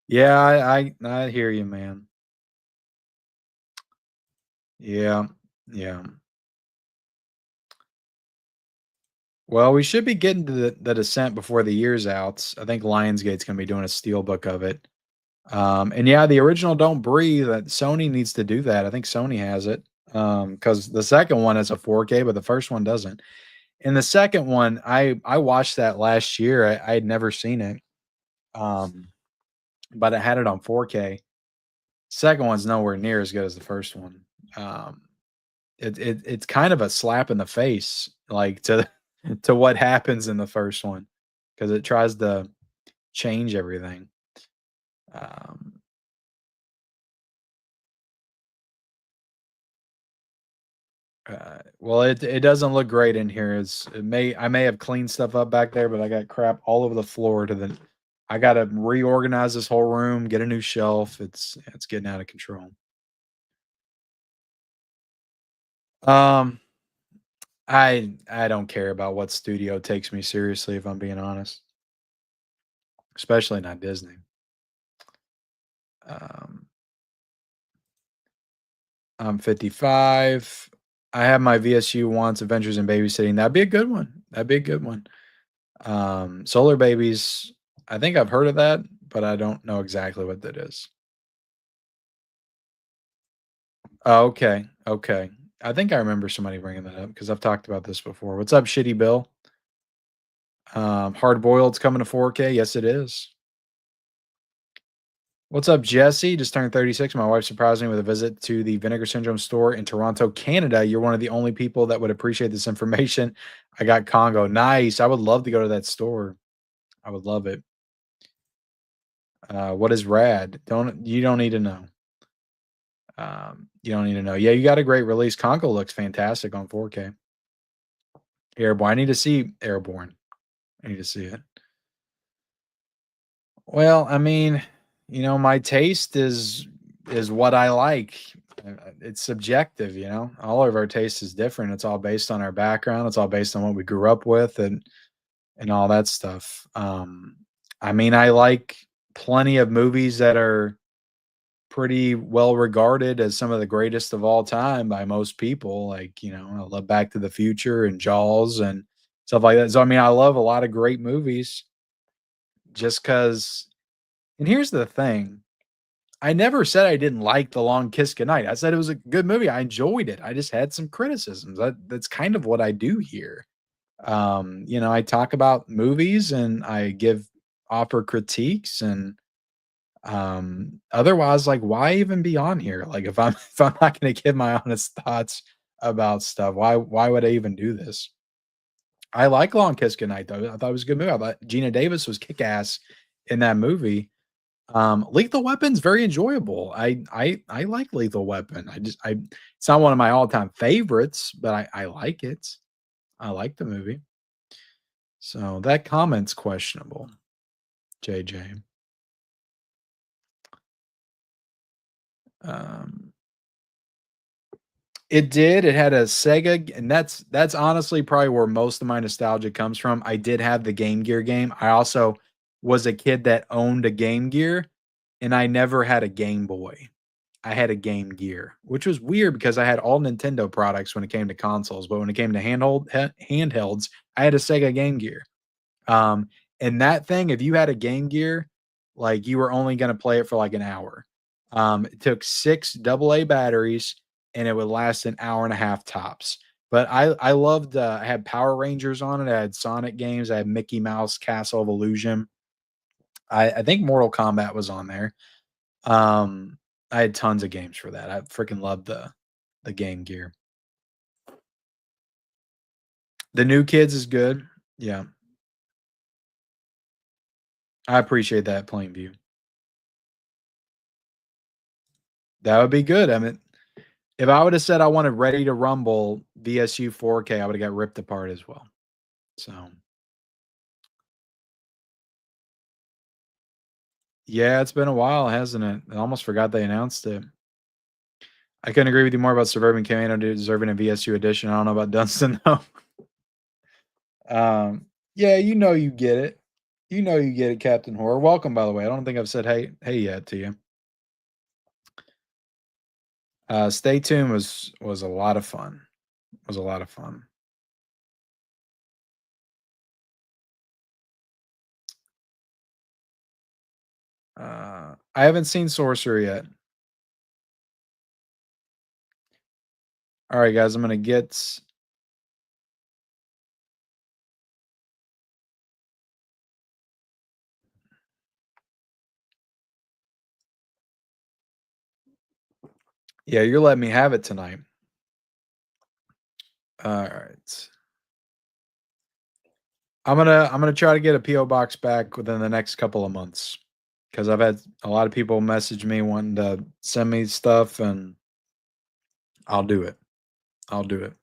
Yeah, I hear you, man. Yeah, yeah. Well, we should be getting to the Descent before the year's out. I think Lionsgate's gonna be doing a steelbook of it. And yeah, the original Don't Breathe, that Sony needs to do that. I think Sony has it. Because the second one is a 4K, but the first one doesn't. And the second one, I watched that last year. I had never seen it. Um, but I had it on 4K. Second one's nowhere near as good as the first one. Um, it's kind of a slap in the face, like to to what happens in the first one, because it tries to change everything. Um, well, it doesn't look great in here. I may have cleaned stuff up back there, but I got crap all over the floor. I got to reorganize this whole room, get a new shelf. It's getting out of control. Um, I don't care about what studio takes me seriously, if I'm being honest, especially not Disney. Um, I'm 55. I have my VSU wants Adventures in Babysitting. That'd be a good one. That'd be a good one. Solar Babies. I think I've heard of that, but I don't know exactly what that is. Oh, okay. Okay. I think I remember somebody bringing that up because I've talked about this before. What's up, Shitty Bill? Hard Boiled's coming to 4K. Yes, it is. What's up, Jesse? Just turned 36. My wife surprised me with a visit to the Vinegar Syndrome store in Toronto, Canada. You're one of the only people that would appreciate this information. I got Congo. Nice. I would love to go to that store. I would love it. What is rad? You don't need to know. You don't need to know. Yeah, you got a great release. Congo looks fantastic on 4K. Airborne. I need to see Airborne. I need to see it. Well, I mean, my taste is what I like. It's subjective, All of our taste is different. It's all based on our background. It's all based on what we grew up with and all that stuff. I mean, I like plenty of movies that are pretty well regarded as some of the greatest of all time by most people. Like, I love Back to the Future and Jaws and stuff like that. So, I mean, I love a lot of great movies just because. And here's the thing, I never said I didn't like The Long Kiss Goodnight. I said it was a good movie. I enjoyed it. I just had some criticisms. That's kind of what I do here. I talk about movies and I offer critiques and otherwise, like, why even be on here? Like, if I'm if I'm not going to give my honest thoughts about stuff, why would I even do this? I like Long Kiss Goodnight though. I thought it was a good movie. I thought Gina Davis was kick ass in that movie. Lethal Weapon's very enjoyable. I like Lethal Weapon. It's not one of my all-time favorites, but I like it. I like the movie. So that comment's questionable, JJ. Um, it did. It had a Sega, and that's honestly probably where most of my nostalgia comes from. I did have the Game Gear game. I also was a kid that owned a Game Gear, and I never had a Game Boy. I had a Game Gear, which was weird because I had all Nintendo products when it came to consoles, but when it came to handhelds, I had a Sega Game Gear. Um, and that thing, if you had a Game Gear, like you were only going to play it for like an hour. It took 6 AA batteries and it would last an hour and a half tops. But I loved, I had Power Rangers on it. I had Sonic games. I had Mickey Mouse Castle of Illusion. I think Mortal Kombat was on there. Um, I had tons of games for that. I freaking loved the Game Gear. The New Kids is good. Yeah, I appreciate that, Plainview. That would be good. I mean, if I would have said I wanted Ready to Rumble VSU 4K, I would have got ripped apart as well. So, yeah, it's been a while, hasn't it? I almost forgot they announced it. I couldn't agree with you more about Suburban Commando deserving a VSU edition. I don't know about Dunstan though. Yeah, you get it. You get it, Captain Horror. Welcome, by the way. I don't think I've said hey yet to you. Stay tuned was a lot of fun. Was a lot of fun. I haven't seen Sorcerer yet. All right, guys, I'm gonna get. Yeah, you're letting me have it tonight. All right. I'm gonna try to get a PO box back within the next couple of months because I've had a lot of people message me wanting to send me stuff, and I'll do it. I'll do it.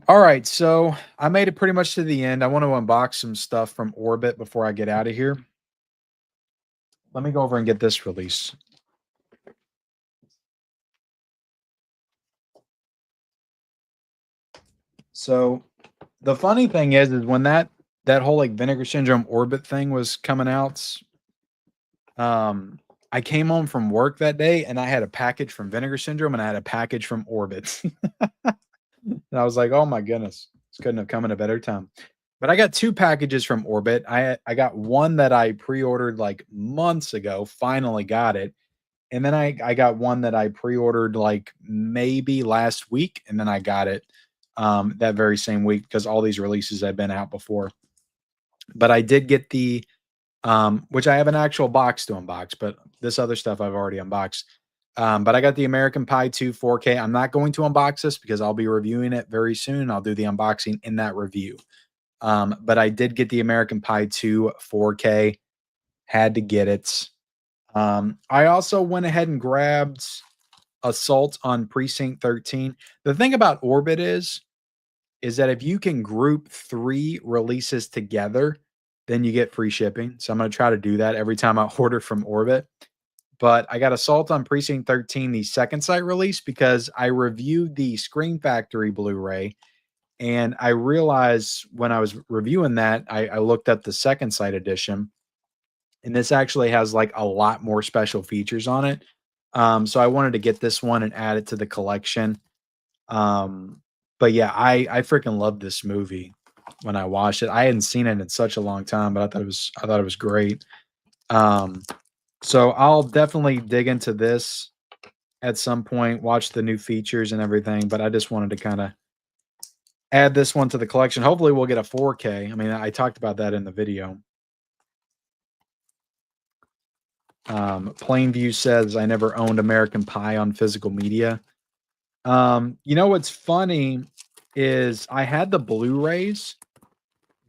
All right, so I made it pretty much to the end. I want to unbox some stuff from Orbit before I get out of here. Let me go over and get this release. So the funny thing is when that whole like Vinegar Syndrome Orbit thing was coming out, I came home from work that day and I had a package from Vinegar Syndrome and I had a package from Orbit. And I was like, "Oh my goodness, this couldn't have come at a better time." But I got 2 packages from Orbit. I got one that I pre-ordered like months ago, finally got it. And then I got one that I pre-ordered like maybe last week, and then I got it that very same week because all these releases had been out before. But I did get the which I have an actual box to unbox, but this other stuff I've already unboxed. But I got the American Pie 2 4K. I'm not going to unbox this because I'll be reviewing it very soon. I'll do the unboxing in that review. But I did get the American Pie 2 4K. Had to get it. I also went ahead and grabbed Assault on Precinct 13. The thing about Orbit is that if you can group 3 releases together, then you get free shipping. So I'm going to try to do that every time I order from Orbit. But I got Assault on Precinct 13, the second sight release, because I reviewed the Scream Factory Blu-ray, and I realized when I was reviewing that, I looked up the second sight edition, and this actually has like a lot more special features on it. So I wanted to get this one and add it to the collection. But yeah, I freaking loved this movie when I watched it. I hadn't seen it in such a long time, but I thought it was great. So I'll definitely dig into this at some point, watch the new features and everything, but I just wanted to kind of add this one to the collection. Hopefully we'll get a 4K. I mean, I talked about that in the video. Plainview says I never owned American Pie on physical media. You know what's funny is I had the Blu-rays,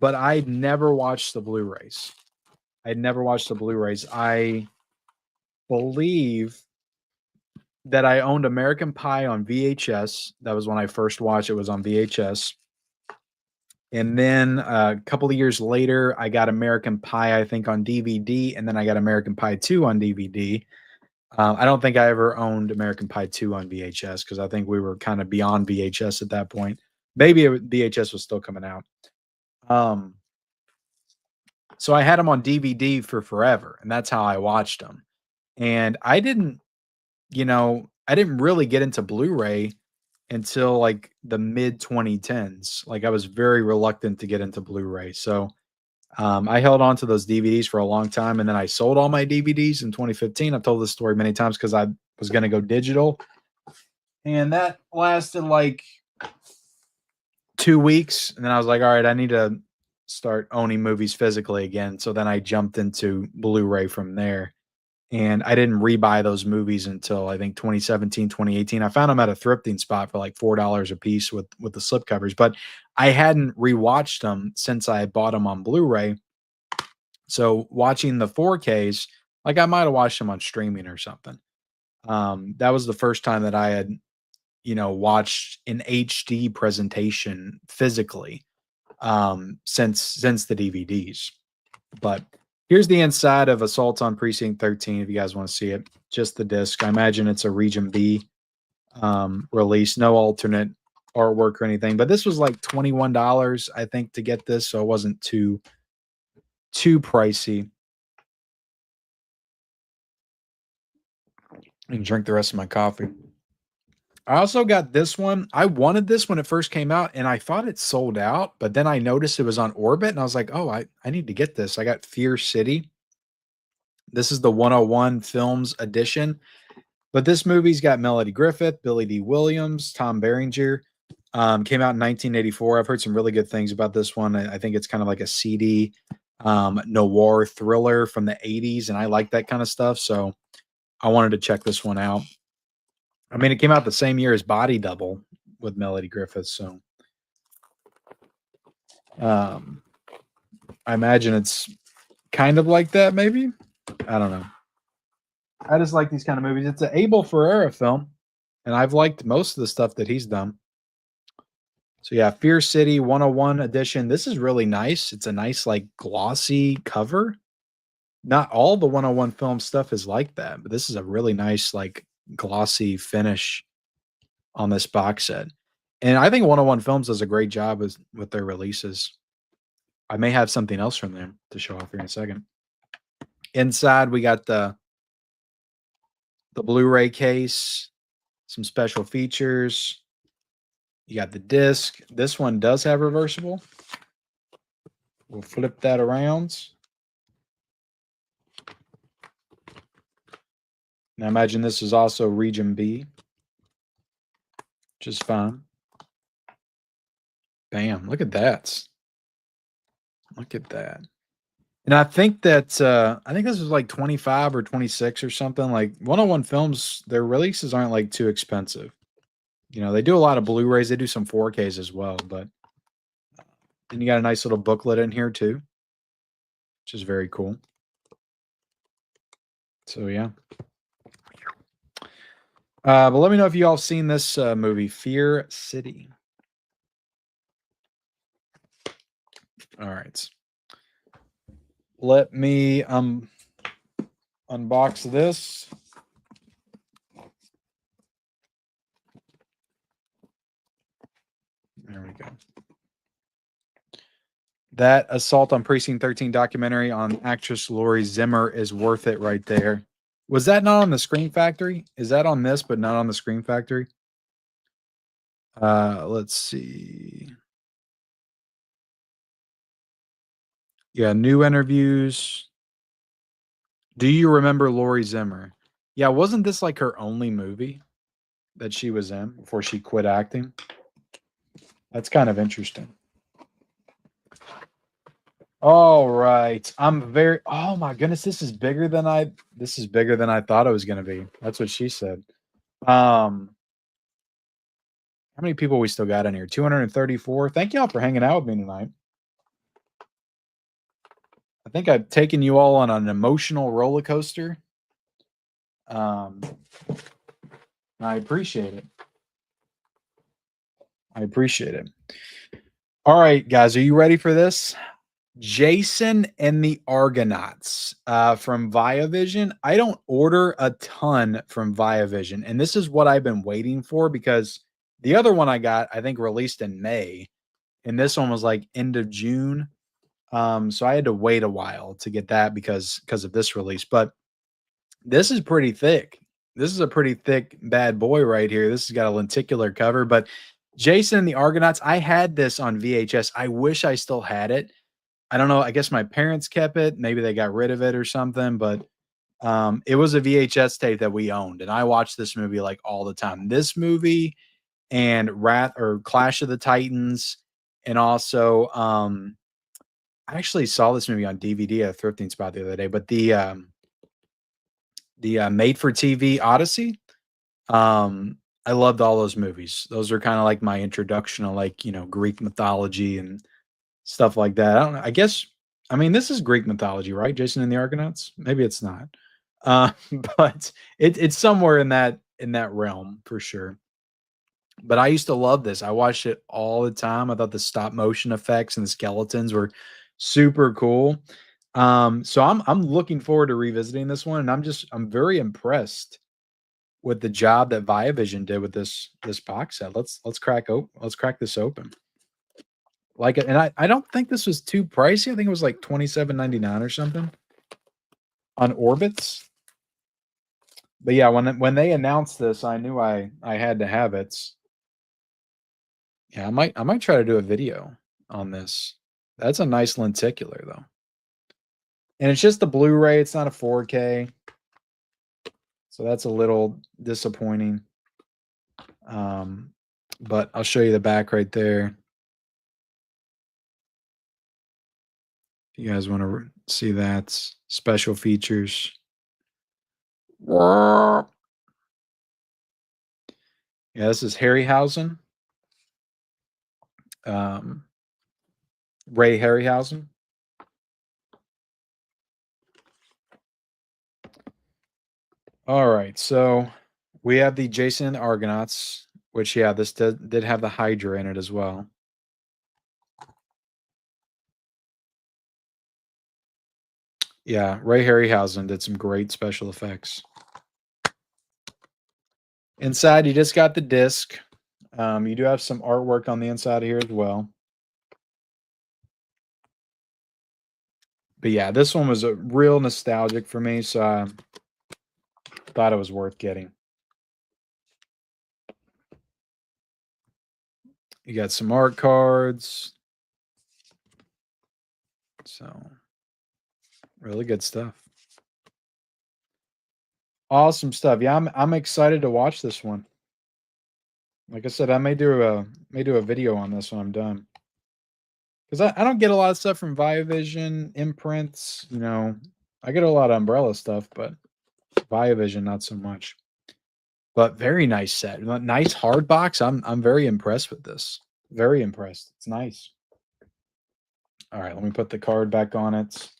but I never watched the Blu-rays. I'd never watched the Blu-rays. I believe that I owned American Pie on VHS. That was when I first watched it, was on VHS. And then a couple of years later, I got American Pie, I think, on DVD, and then I got American Pie 2 on DVD. I don't think I ever owned American Pie 2 on VHS because I think we were kind of beyond VHS at that point. Maybe VHS was still coming out. So I had them on DVD for forever, and that's how I watched them. And I didn't, I didn't really get into Blu-ray until like the mid 2010s. Like I was very reluctant to get into Blu-ray. So I held on to those DVDs for a long time, and then I sold all my DVDs in 2015. I've told this story many times because I was going to go digital, and that lasted like 2 weeks, and then I was like, all right, I need to start owning movies physically again. So then I jumped into Blu-ray from there. And I didn't rebuy those movies until I think 2017, 2018. I found them at a thrifting spot for like $4 a piece with the slipcovers, but I hadn't rewatched them since I bought them on Blu-ray. So watching the 4Ks, like I might have watched them on streaming or something. That was the first time that I had, watched an HD presentation physically since the DVDs. But here's the inside of Assault on Precinct 13 if you guys want to see it. Just the disc. I imagine it's a Region B release. No alternate artwork or anything. But this was like $21, I think, to get this. So it wasn't too pricey. I can drink the rest of my coffee. I also got this one. I wanted this when it first came out, and I thought it sold out, but then I noticed it was on Orbit, and I was like, oh, I need to get this. I got Fear City. This is the 101 Films edition. But this movie's got Melody Griffith, Billy D. Williams, Tom Berenger. Came out in 1984. I've heard some really good things about this one. I think it's kind of like a seedy noir thriller from the 80s, and I like that kind of stuff. So I wanted to check this one out. I mean, it came out the same year as Body Double with Melody Griffith. So I imagine it's kind of like that, maybe. I don't know. I just like these kind of movies. It's an Abel Ferrara film, and I've liked most of the stuff that he's done. So yeah, Fear City 101 edition. This is really nice. It's a nice, like, glossy cover. Not all the 101 film stuff is like that, but this is a really nice, like, glossy finish on this box set. And I think 101 Films does a great job with their releases. I may have something else from them to show off here in a second. Inside, we got the Blu-ray case, some special features. You got the disc. This one does have reversible. We'll flip that around. Now imagine this is also Region B, which is fine. Bam, look at that. Look at that. And I think that I think this was like 25 or 26 or something. Like 101 Films, their releases aren't like too expensive. You know, they do a lot of Blu-rays. They do some 4Ks as well, but then you got a nice little booklet in here too, which is very cool. So yeah. But let me know if you all have seen this movie, Fear City. All right. Let me unbox this. There we go. That Assault on Precinct 13 documentary on actress Lori Zimmer is worth it right there. Was that not on the Scream Factory? Is that on this, but not on the Scream Factory? Let's see. Yeah, new interviews. Do you remember Lori Zimmer? Yeah, wasn't this like her only movie that she was in before she quit acting? That's kind of interesting. All right. Oh my goodness, this is bigger than I thought it was going to be. That's what she said. How many people we still got in here? 234. Thank y'all for hanging out with me tonight. I think I've taken you all on an emotional roller coaster. I appreciate it. I appreciate it. All right, guys, are you ready for this? Jason and the Argonauts from Viavision. I don't order a ton from Viavision, and this is what I've been waiting for because the other one I got, I think, released in May, and this one was like end of June. So I had to wait a while to get that because of this release. But this is pretty thick. This is a pretty thick bad boy right here. This has got a lenticular cover. But Jason and the Argonauts, I had this on VHS. I wish I still had it. I don't know. I guess my parents kept it. Maybe they got rid of it or something. But it was a VHS tape that we owned, and I watched this movie like all the time. This movie and Clash of the Titans, and also I actually saw this movie on DVD at a thrifting spot the other day. But the Made for TV Odyssey. I loved all those movies. Those are kind of like my introduction to, like, you know, Greek mythology and stuff like that. I don't know. I mean, this is Greek mythology, right? Jason and the Argonauts? Maybe it's not. But it's somewhere in that realm for sure. But I used to love this. I watched it all the time. I thought the stop motion effects and the skeletons were super cool. So I'm looking forward to revisiting this one, and I'm very impressed with the job that Viavision did with this box set. Let's crack this open. Like it, and I don't think this was too pricey. I think it was like $27.99 or something on Orbits. But yeah, when they announced this, I knew I had to have it. Yeah, I might try to do a video on this. That's a nice lenticular though. And it's just the Blu-ray, it's not a 4K. So that's a little disappointing. But I'll show you the back right there. If you guys want to see that, special features. Yeah, this is Harryhausen. Ray Harryhausen. All right, so we have the Jason and the Argonauts, which, yeah, this did have the Hydra in it as well. Yeah, Ray Harryhausen did some great special effects. Inside, you just got the disc. You do have some artwork on the inside of here as well. But yeah, this one was a real nostalgic for me, so I thought it was worth getting. You got some art cards. So, really good stuff. Awesome stuff. Yeah, I'm excited to watch this one. Like I said, I may do a video on this when I'm done. Because I don't get a lot of stuff from Viavision, imprints, you know. I get a lot of Umbrella stuff, but Viavision not so much. But very nice set. Nice hard box. I'm very impressed with this. Very impressed. It's nice. All right, let me put the card back on it.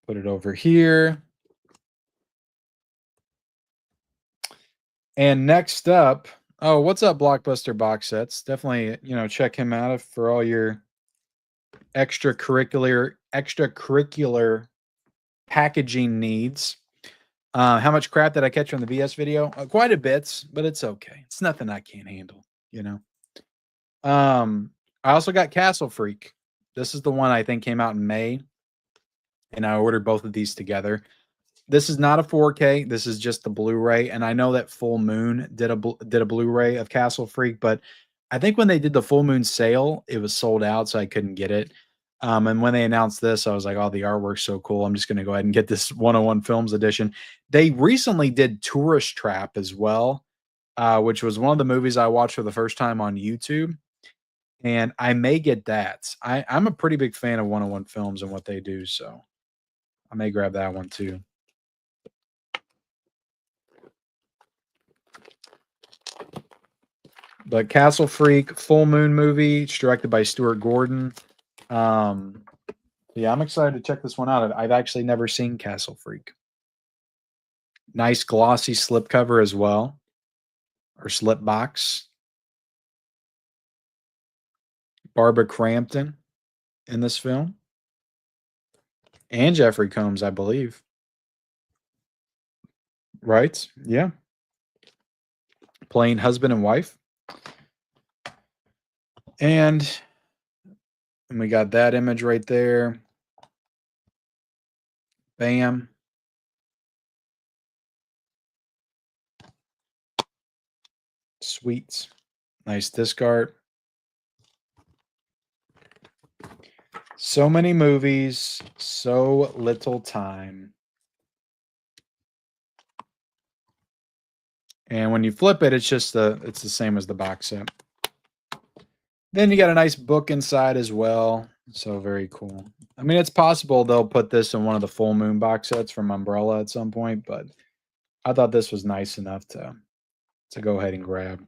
Put it over here. And next up, oh, what's up, Blockbuster Box Sets? Definitely, you know, check him out for all your extracurricular packaging needs. How much crap did I catch on the VS video? Quite a bit, but it's okay. It's nothing I can't handle, you know. I also got Castle Freak. This is the one I think came out in May, and I ordered both of these together. This is not a 4K. This is just the Blu-ray, and I know that Full Moon did a Blu-ray of Castle Freak, but I think when they did the Full Moon sale, it was sold out, so I couldn't get it. And when they announced this, I was like, "Oh, the artwork's so cool! I'm just going to go ahead and get this 101 Films edition." They recently did Tourist Trap as well, which was one of the movies I watched for the first time on YouTube, and I may get that. I'm a pretty big fan of 101 Films and what they do, so I may grab that one too. But Castle Freak, Full Moon movie, it's directed by Stuart Gordon. Yeah, I'm excited to check this one out. I've actually never seen Castle Freak. Nice glossy slipcover as well, or slip box. Barbara Crampton in this film, and Jeffrey Combs, I believe. Right? Yeah. Playing husband and wife. And we got that image right there. Bam. Sweet. Nice disc art. So many movies, so little time. And when you flip it, it's just it's the same as the box set. Then you got a nice book inside as well. So very cool. I mean, it's possible they'll put this in one of the Full Moon box sets from Umbrella at some point, but I thought this was nice enough to go ahead and grab.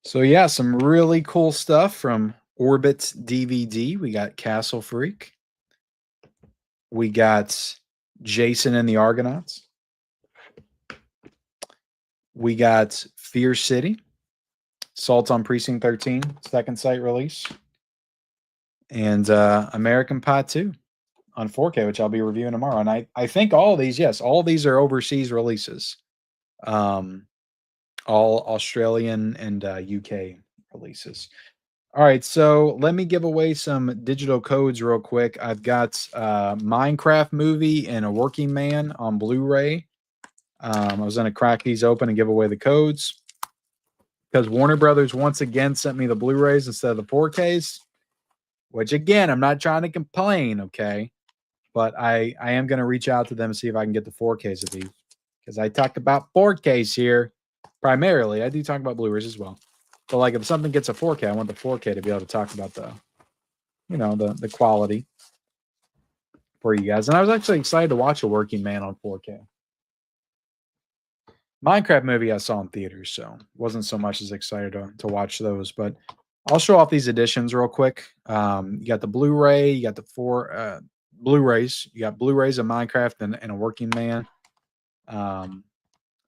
So yeah, some really cool stuff from ORBITDVD. We got Castle Freak. We got Jason and the Argonauts. We got Fear City. Assault on Precinct 13, second sight release. And American Pie 2 on 4K, which I'll be reviewing tomorrow. And I think all of these, yes, all of these are overseas releases. All Australian and UK releases. All right, so let me give away some digital codes real quick. I've got Minecraft movie and A Working Man on Blu-ray. I was going to crack these open and give away the codes because Warner Brothers once again sent me the Blu-rays instead of the 4Ks, which again, I'm not trying to complain, okay? But I am going to reach out to them and see if I can get the 4Ks of these because I talk about 4Ks here primarily. I do talk about Blu-rays as well. But like if something gets a 4K, I want the 4K to be able to talk about the, you know, the quality for you guys. And I was actually excited to watch A Working Man on 4K. Minecraft movie I saw in theaters, so wasn't so much as excited to watch those. But I'll show off these editions real quick. You got the Blu-ray, you got the 4 Blu-rays, you got Blu-rays of Minecraft and A Working Man.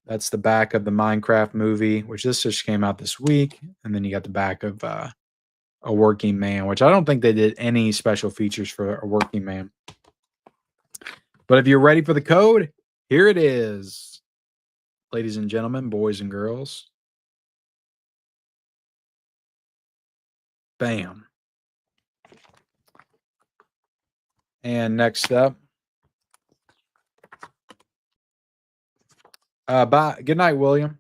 That's the back of the Minecraft movie, which this just came out this week. And then you got the back of A Working Man, which I don't think they did any special features for A Working Man. But if you're ready for the code, here it is. Ladies and gentlemen, boys and girls. Bam. And next up. Bye. Good night, William.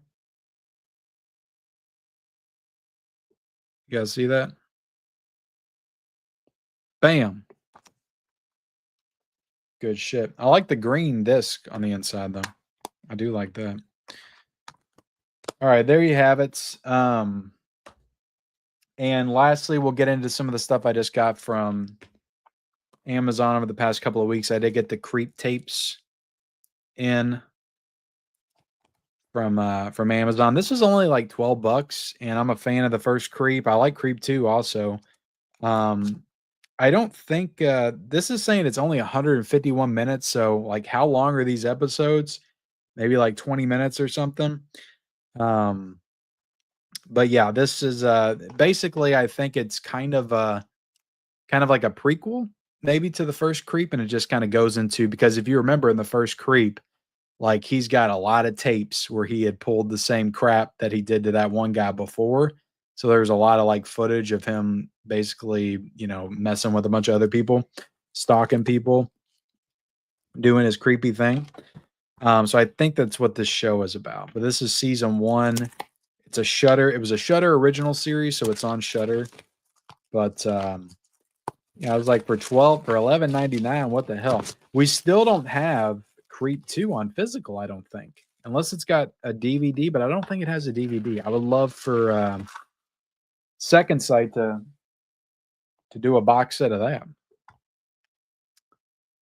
You guys see that? Bam. Good shit. I like the green disc on the inside, though. I do like that. All right, there you have it. And lastly, we'll get into some of the stuff I just got from Amazon over the past couple of weeks. I did get the Creep tapes in from Amazon. This was only like $12, and I'm a fan of the first Creep. I like Creep 2 also. I don't think this is saying it's only 151 minutes. So like how long are these episodes? Maybe like 20 minutes or something. But yeah, this is basically I think it's kind of like a prequel maybe to the first Creep, and it just kind of goes into, because if you remember in the first Creep, like he's got a lot of tapes where he had pulled the same crap that he did to that one guy before. So there's a lot of like footage of him basically, you know, messing with a bunch of other people, stalking people, doing his creepy thing. So I think that's what this show is about. But this is season 1. It's a Shudder. It was a Shudder original series, so it's on Shudder. But yeah, I was like for $11.99. What the hell? We still don't have Creep 2 on physical, I don't think. Unless it's got a DVD, but I don't think it has a DVD. I would love for Second Sight to do a box set of that.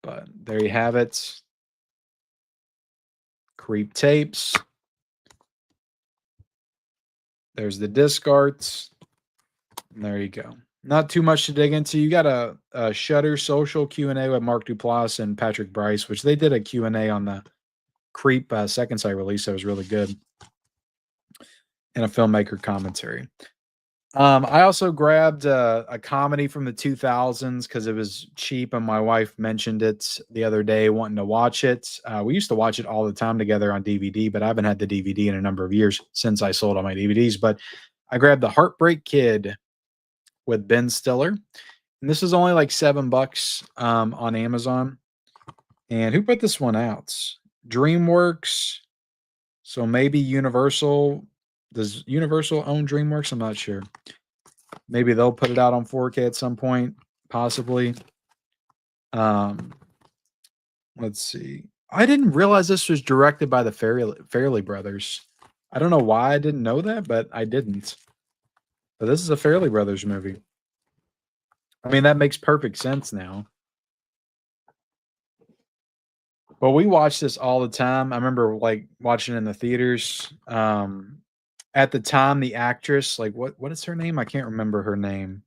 But there you have it. Creep tapes. There's the disc arts. And there you go. Not too much to dig into. You got a Shudder social Q&A with Mark Duplass and Patrick Bryce, which they did a Q&A on the Creep Second Sight release that was really good. And a filmmaker commentary. I also grabbed a comedy from the 2000s because it was cheap, and my wife mentioned it the other day, wanting to watch it. We used to watch it all the time together on DVD, but I haven't had the DVD in a number of years since I sold all my DVDs. But I grabbed The Heartbreak Kid with Ben Stiller, and this is only like $7 on Amazon. And who put this one out? DreamWorks. So maybe Universal. Does Universal own DreamWorks? I'm not sure. Maybe they'll put it out on 4K at some point, possibly. Let's see. I didn't realize this was directed by the Farrelly brothers. I don't know why I didn't know that, but I didn't. But this is a Farrelly brothers movie. I mean, that makes perfect sense now. But we watch this all the time. I remember like watching it in the theaters. At the time, the actress, like what is her name? I can't remember her name.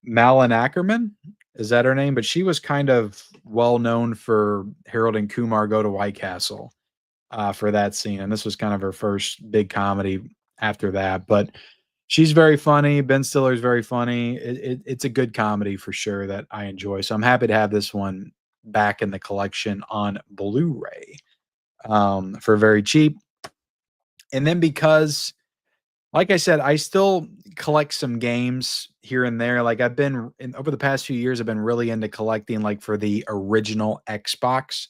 Malin Ackerman, is that her name? But she was kind of well known for Harold and Kumar Go to White Castle for that scene, and this was kind of her first big comedy after that. But she's very funny. Ben Stiller is very funny. It's a good comedy for sure that I enjoy. So I'm happy to have this one back in the collection on Blu-ray for very cheap. And then because Like I said, I still collect some games here and there. Like I've been over the past few years, I've been really into collecting like for the original Xbox.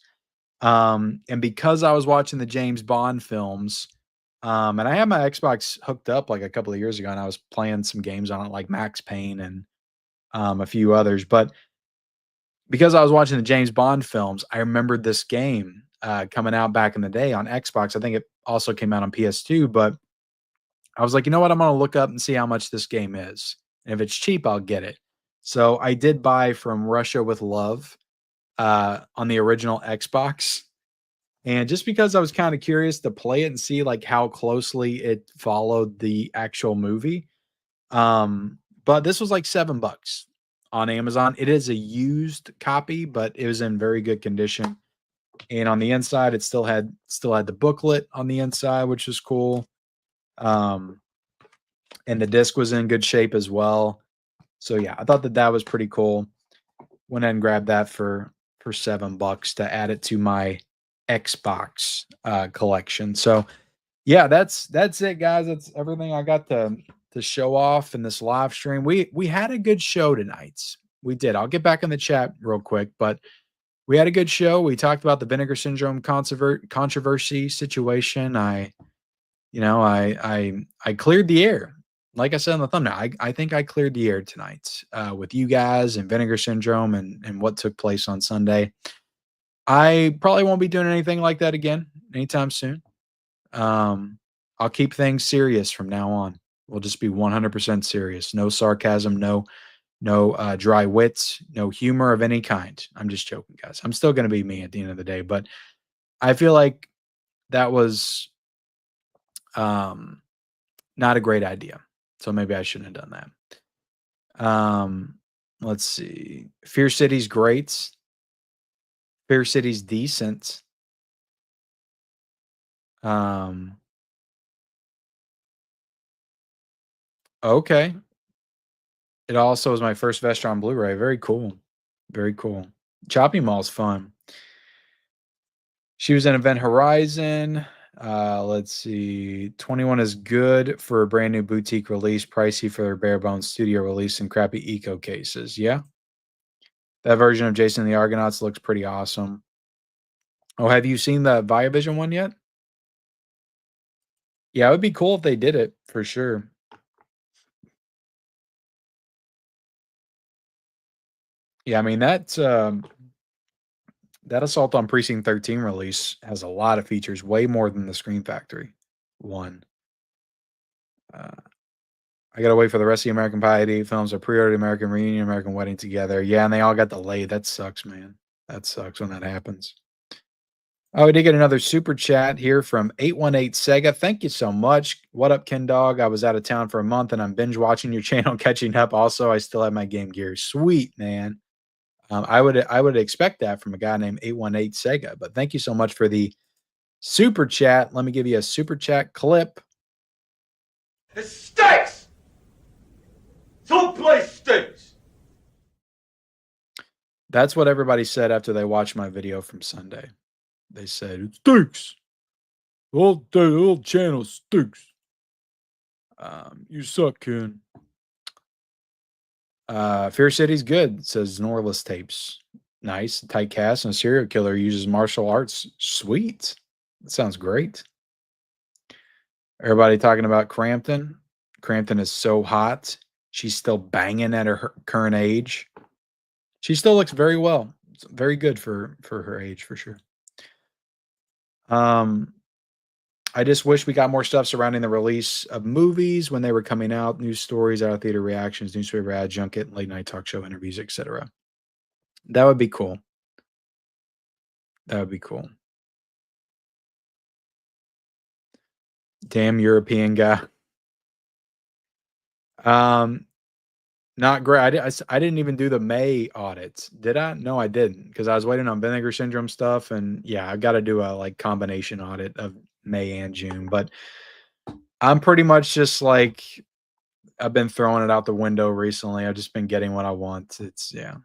And because I was watching the James Bond films, and I had my Xbox hooked up like a couple of years ago, and I was playing some games on it, like Max Payne and a few others. But because I was watching the James Bond films, I remembered this game coming out back in the day on Xbox. I think it also came out on PS2, but I was like, you know what? I'm going to look up and see how much this game is. And if it's cheap, I'll get it. So I did buy from Russia with Love on the original Xbox. And just because I was kind of curious to play it and see like how closely it followed the actual movie. But this was like $7 on Amazon. It is a used copy, but it was in very good condition. And on the inside, it still had the booklet on the inside, which was cool. Um, and the disc was in good shape as well. So yeah, I thought that was pretty cool. Went ahead and grabbed that for $7 to add it to my Xbox collection. So yeah, that's it, guys. That's everything I got to show off in this live stream. We had a good show tonight. We did. I'll get back in the chat real quick, but we had a good show. We talked about the Vinegar Syndrome controversy situation. I cleared the air. Like I said in the thumbnail, I think I cleared the air tonight with you guys and Vinegar Syndrome and what took place on Sunday. I probably won't be doing anything like that again anytime soon. I'll keep things serious from now on. We'll just be 100% serious. No sarcasm, no dry wits, no humor of any kind. I'm just joking, guys. I'm still going to be me at the end of the day, but I feel like that was not a great idea. So maybe I shouldn't have done that. Let's see. Fear City's great. Fear City's decent. Okay. It also was my first Vestra on Blu-ray. Very cool. Very cool. Chopping Mall's fun. She was in Event Horizon. Let's see. 21 is good for a brand new boutique release, pricey for their bare bones studio release and crappy eco cases. Yeah. That version of Jason and the Argonauts looks pretty awesome. Oh, have you seen the Viavision one yet? Yeah, it would be cool if they did it for sure. Yeah, I mean that Assault on Precinct 13 release has a lot of features, way more than the Scream Factory one. I gotta wait for the rest of the American Pie 88 films. I pre-ordered American Reunion, American Wedding Together. Yeah, and they all got delayed. That sucks, man. That sucks when that happens. Oh, we did get another super chat here from 818 Sega. Thank you so much. What up, Ken Dog? I was out of town for a month and I'm binge watching your channel, catching up. Also, I still have my Game Gear. Sweet, man. I would expect that from a guy named 818 Sega. But thank you so much for the super chat. Let me give you a super chat clip. It stinks! Someplace stinks! That's what everybody said after they watched my video from Sunday. They said, it stinks. The whole channel stinks. You suck, Ken. Fear City's good, says Norless Tapes. Nice. Tight cast and a serial killer uses martial arts. Sweet. That sounds great. Everybody talking about Crampton. Crampton is so hot. She's still banging at her current age. She still looks very well. It's very good for her age, for sure. I just wish we got more stuff surrounding the release of movies when they were coming out, news stories, out of theater reactions, newspaper ad junket, late night talk show interviews, etc. That would be cool. That would be cool. Damn European guy. Not great. I didn't even do the May audits. Did I? No, I didn't, because I was waiting on Vinegar Syndrome stuff, and yeah, I've got to do a like combination audit of May and June. But I'm pretty much just like I've been throwing it out the window recently. I've just been getting what I want. Yeah.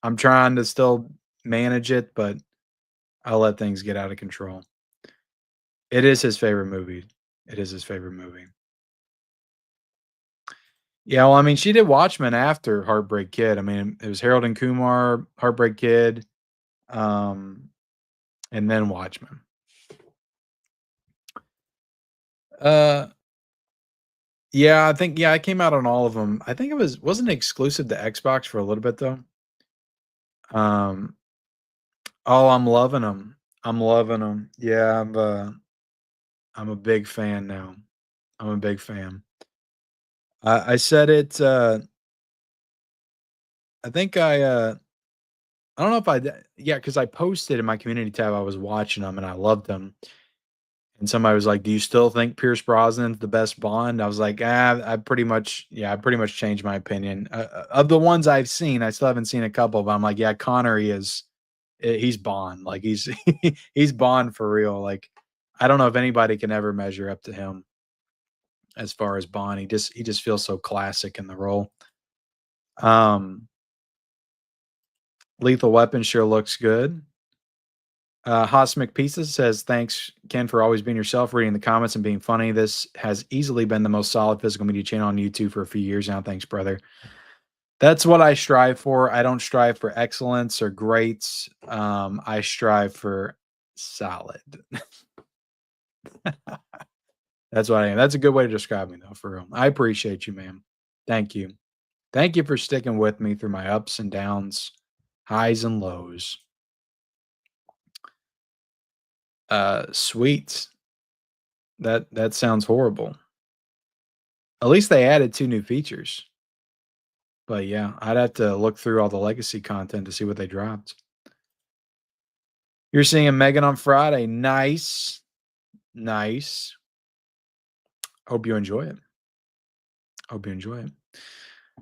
I'm trying to still manage it, but I'll let things get out of control. It is his favorite movie. It is his favorite movie. Yeah, well, I mean, she did Watchmen after Heartbreak Kid. I mean, it was Harold and Kumar, Heartbreak Kid, and then Watchmen. Uh, yeah, I think it came out on all of them. I think wasn't it exclusive to Xbox for a little bit though. Um, oh, I'm loving them. I'm loving them. Yeah, I'm a big fan now. I'm a big fan. I said it. I think I don't know if yeah, because I posted in my community tab I was watching them and I loved them. And somebody was like, "Do you still think Pierce Brosnan's the best Bond?" I was like, I pretty much changed my opinion. Of the ones I've seen, I still haven't seen a couple, but I'm like, yeah, Connery he's Bond. Like he's he's Bond for real. Like I don't know if anybody can ever measure up to him as far as Bond. He just feels so classic in the role. Lethal Weapon sure looks good. Hosmic Pieces says, thanks, Ken, for always being yourself, reading the comments, and being funny. This has easily been the most solid physical media channel on YouTube for a few years now. Thanks, brother. That's what I strive for. I don't strive for excellence or greats. I strive for solid. That's what I am. That's a good way to describe me, though, for real. I appreciate you, man. Thank you. Thank you for sticking with me through my ups and downs, highs and lows. Sweet. That sounds horrible. At least they added 2 new features. But yeah, I'd have to look through all the legacy content to see what they dropped. You're seeing Megan on Friday. Nice. Nice. Hope you enjoy it. Hope you enjoy it.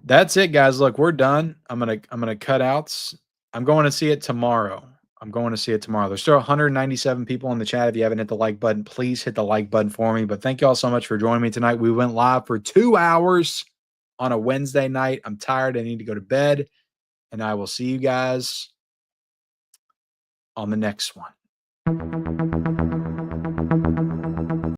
That's it, guys. Look, we're done. I'm gonna cut outs. I'm going to see it tomorrow. There's still 197 people in the chat. If you haven't hit the like button, please hit the like button for me. But thank you all so much for joining me tonight. We went live for 2 hours on a Wednesday night. I'm tired. I need to go to bed. And I will see you guys on the next one.